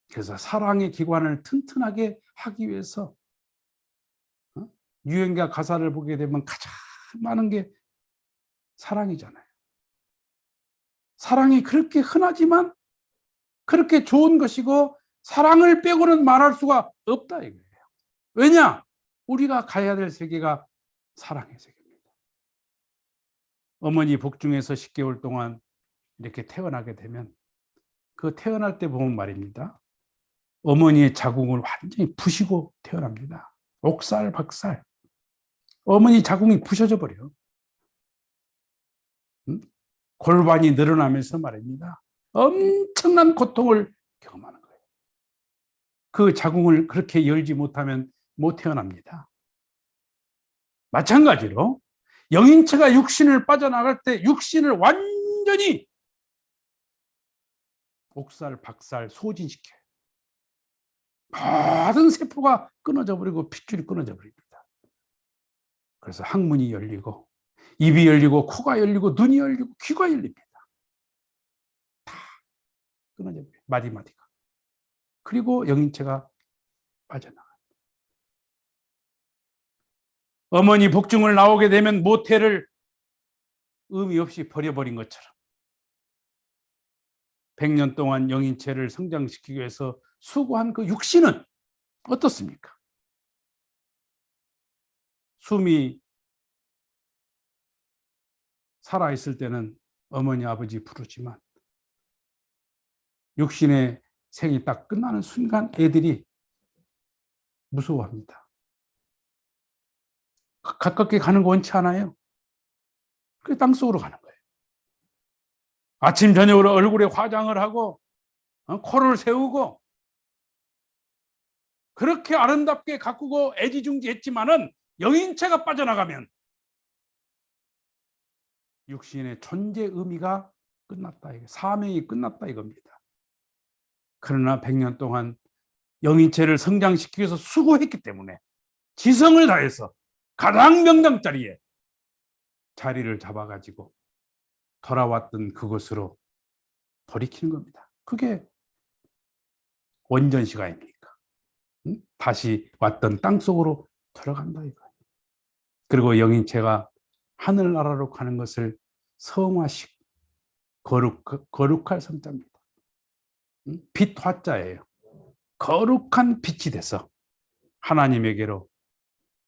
그래서 사랑의 기관을 튼튼하게 하기 위해서 유행가 가사를 보게 되면 가장 많은 게 사랑이잖아요. 사랑이 그렇게 흔하지만 그렇게 좋은 것이고 사랑을 빼고는 말할 수가 없다 이거예요. 왜냐? 우리가 가야 될 세계가 사랑의 세계입니다. 어머니 복중에서 10개월 동안 이렇게 태어나게 되면 그 태어날 때 보면 말입니다. 어머니의 자궁을 완전히 부시고 태어납니다. 옥살박살. 어머니 자궁이 부셔져 버려요. 골반이 늘어나면서 말입니다. 엄청난 고통을 경험하는 거예요. 그 자궁을 그렇게 열지 못하면 못 태어납니다. 마찬가지로 영인체가 육신을 빠져나갈 때 육신을 완전히 옥살박살 소진시켜요. 모든 세포가 끊어져 버리고 핏줄이 끊어져 버립니다. 그래서 항문이 열리고 입이 열리고 코가 열리고 눈이 열리고 귀가 열립니다. 다 끊어져 버려요. 마디마디가. 그리고 영인체가 빠져나가요. 어머니 복중을 나오게 되면 모태를 의미 없이 버려버린 것처럼 100년 동안 영인체를 성장시키기 위해서 수고한 그 육신은 어떻습니까? 숨이 살아있을 때는 어머니 아버지 부르지만 육신의 생이 딱 끝나는 순간 애들이 무서워합니다. 가깝게 가는 거 원치 않아요. 그래 땅속으로 가는 거예요. 아침 저녁으로 얼굴에 화장을 하고 코를 세우고 그렇게 아름답게 가꾸고 애지중지했지만은 영인체가 빠져나가면 육신의 존재 의미가 끝났다. 사명이 끝났다 이겁니다. 그러나 100년 동안 영인체를 성장시키기 위해서 수고했기 때문에 지성을 다해서 가장 명당자리에 자리를 잡아가지고 돌아왔던 그곳으로 돌이키는 겁니다. 그게 원전시가 아닙니까? 다시 왔던 땅속으로 돌아간다 이거예요. 그리고 영인체가 하늘나라로 가는 것을 성화식, 거룩할 성자입니다. 빛 화자예요. 거룩한 빛이 돼서 하나님에게로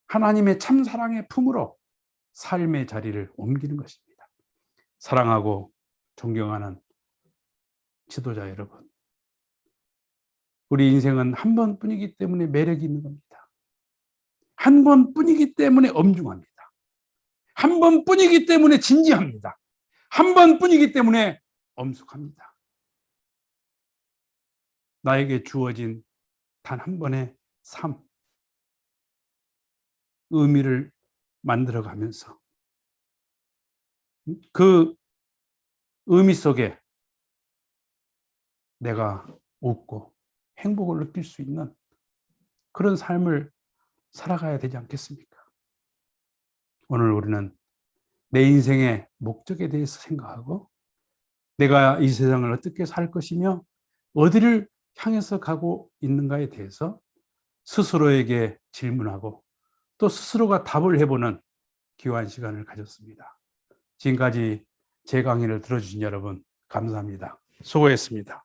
하나님의 참사랑의 품으로 삶의 자리를 옮기는 것입니다. 사랑하고 존경하는 지도자 여러분, 우리 인생은 한 번뿐이기 때문에 매력이 있는 겁니다. 한 번뿐이기 때문에 엄중합니다. 한 번뿐이기 때문에 진지합니다. 한 번뿐이기 때문에 엄숙합니다. 나에게 주어진 단 한 번의 삶, 의미를 만들어가면서 그 의미 속에 내가 웃고 행복을 느낄 수 있는 그런 삶을 살아가야 되지 않겠습니까? 오늘 우리는 내 인생의 목적에 대해서 생각하고 내가 이 세상을 어떻게 살 것이며 어디를 향해서 가고 있는가에 대해서 스스로에게 질문하고 또 스스로가 답을 해보는 귀한 시간을 가졌습니다. 지금까지 제 강의를 들어주신 여러분 감사합니다. 수고했습니다.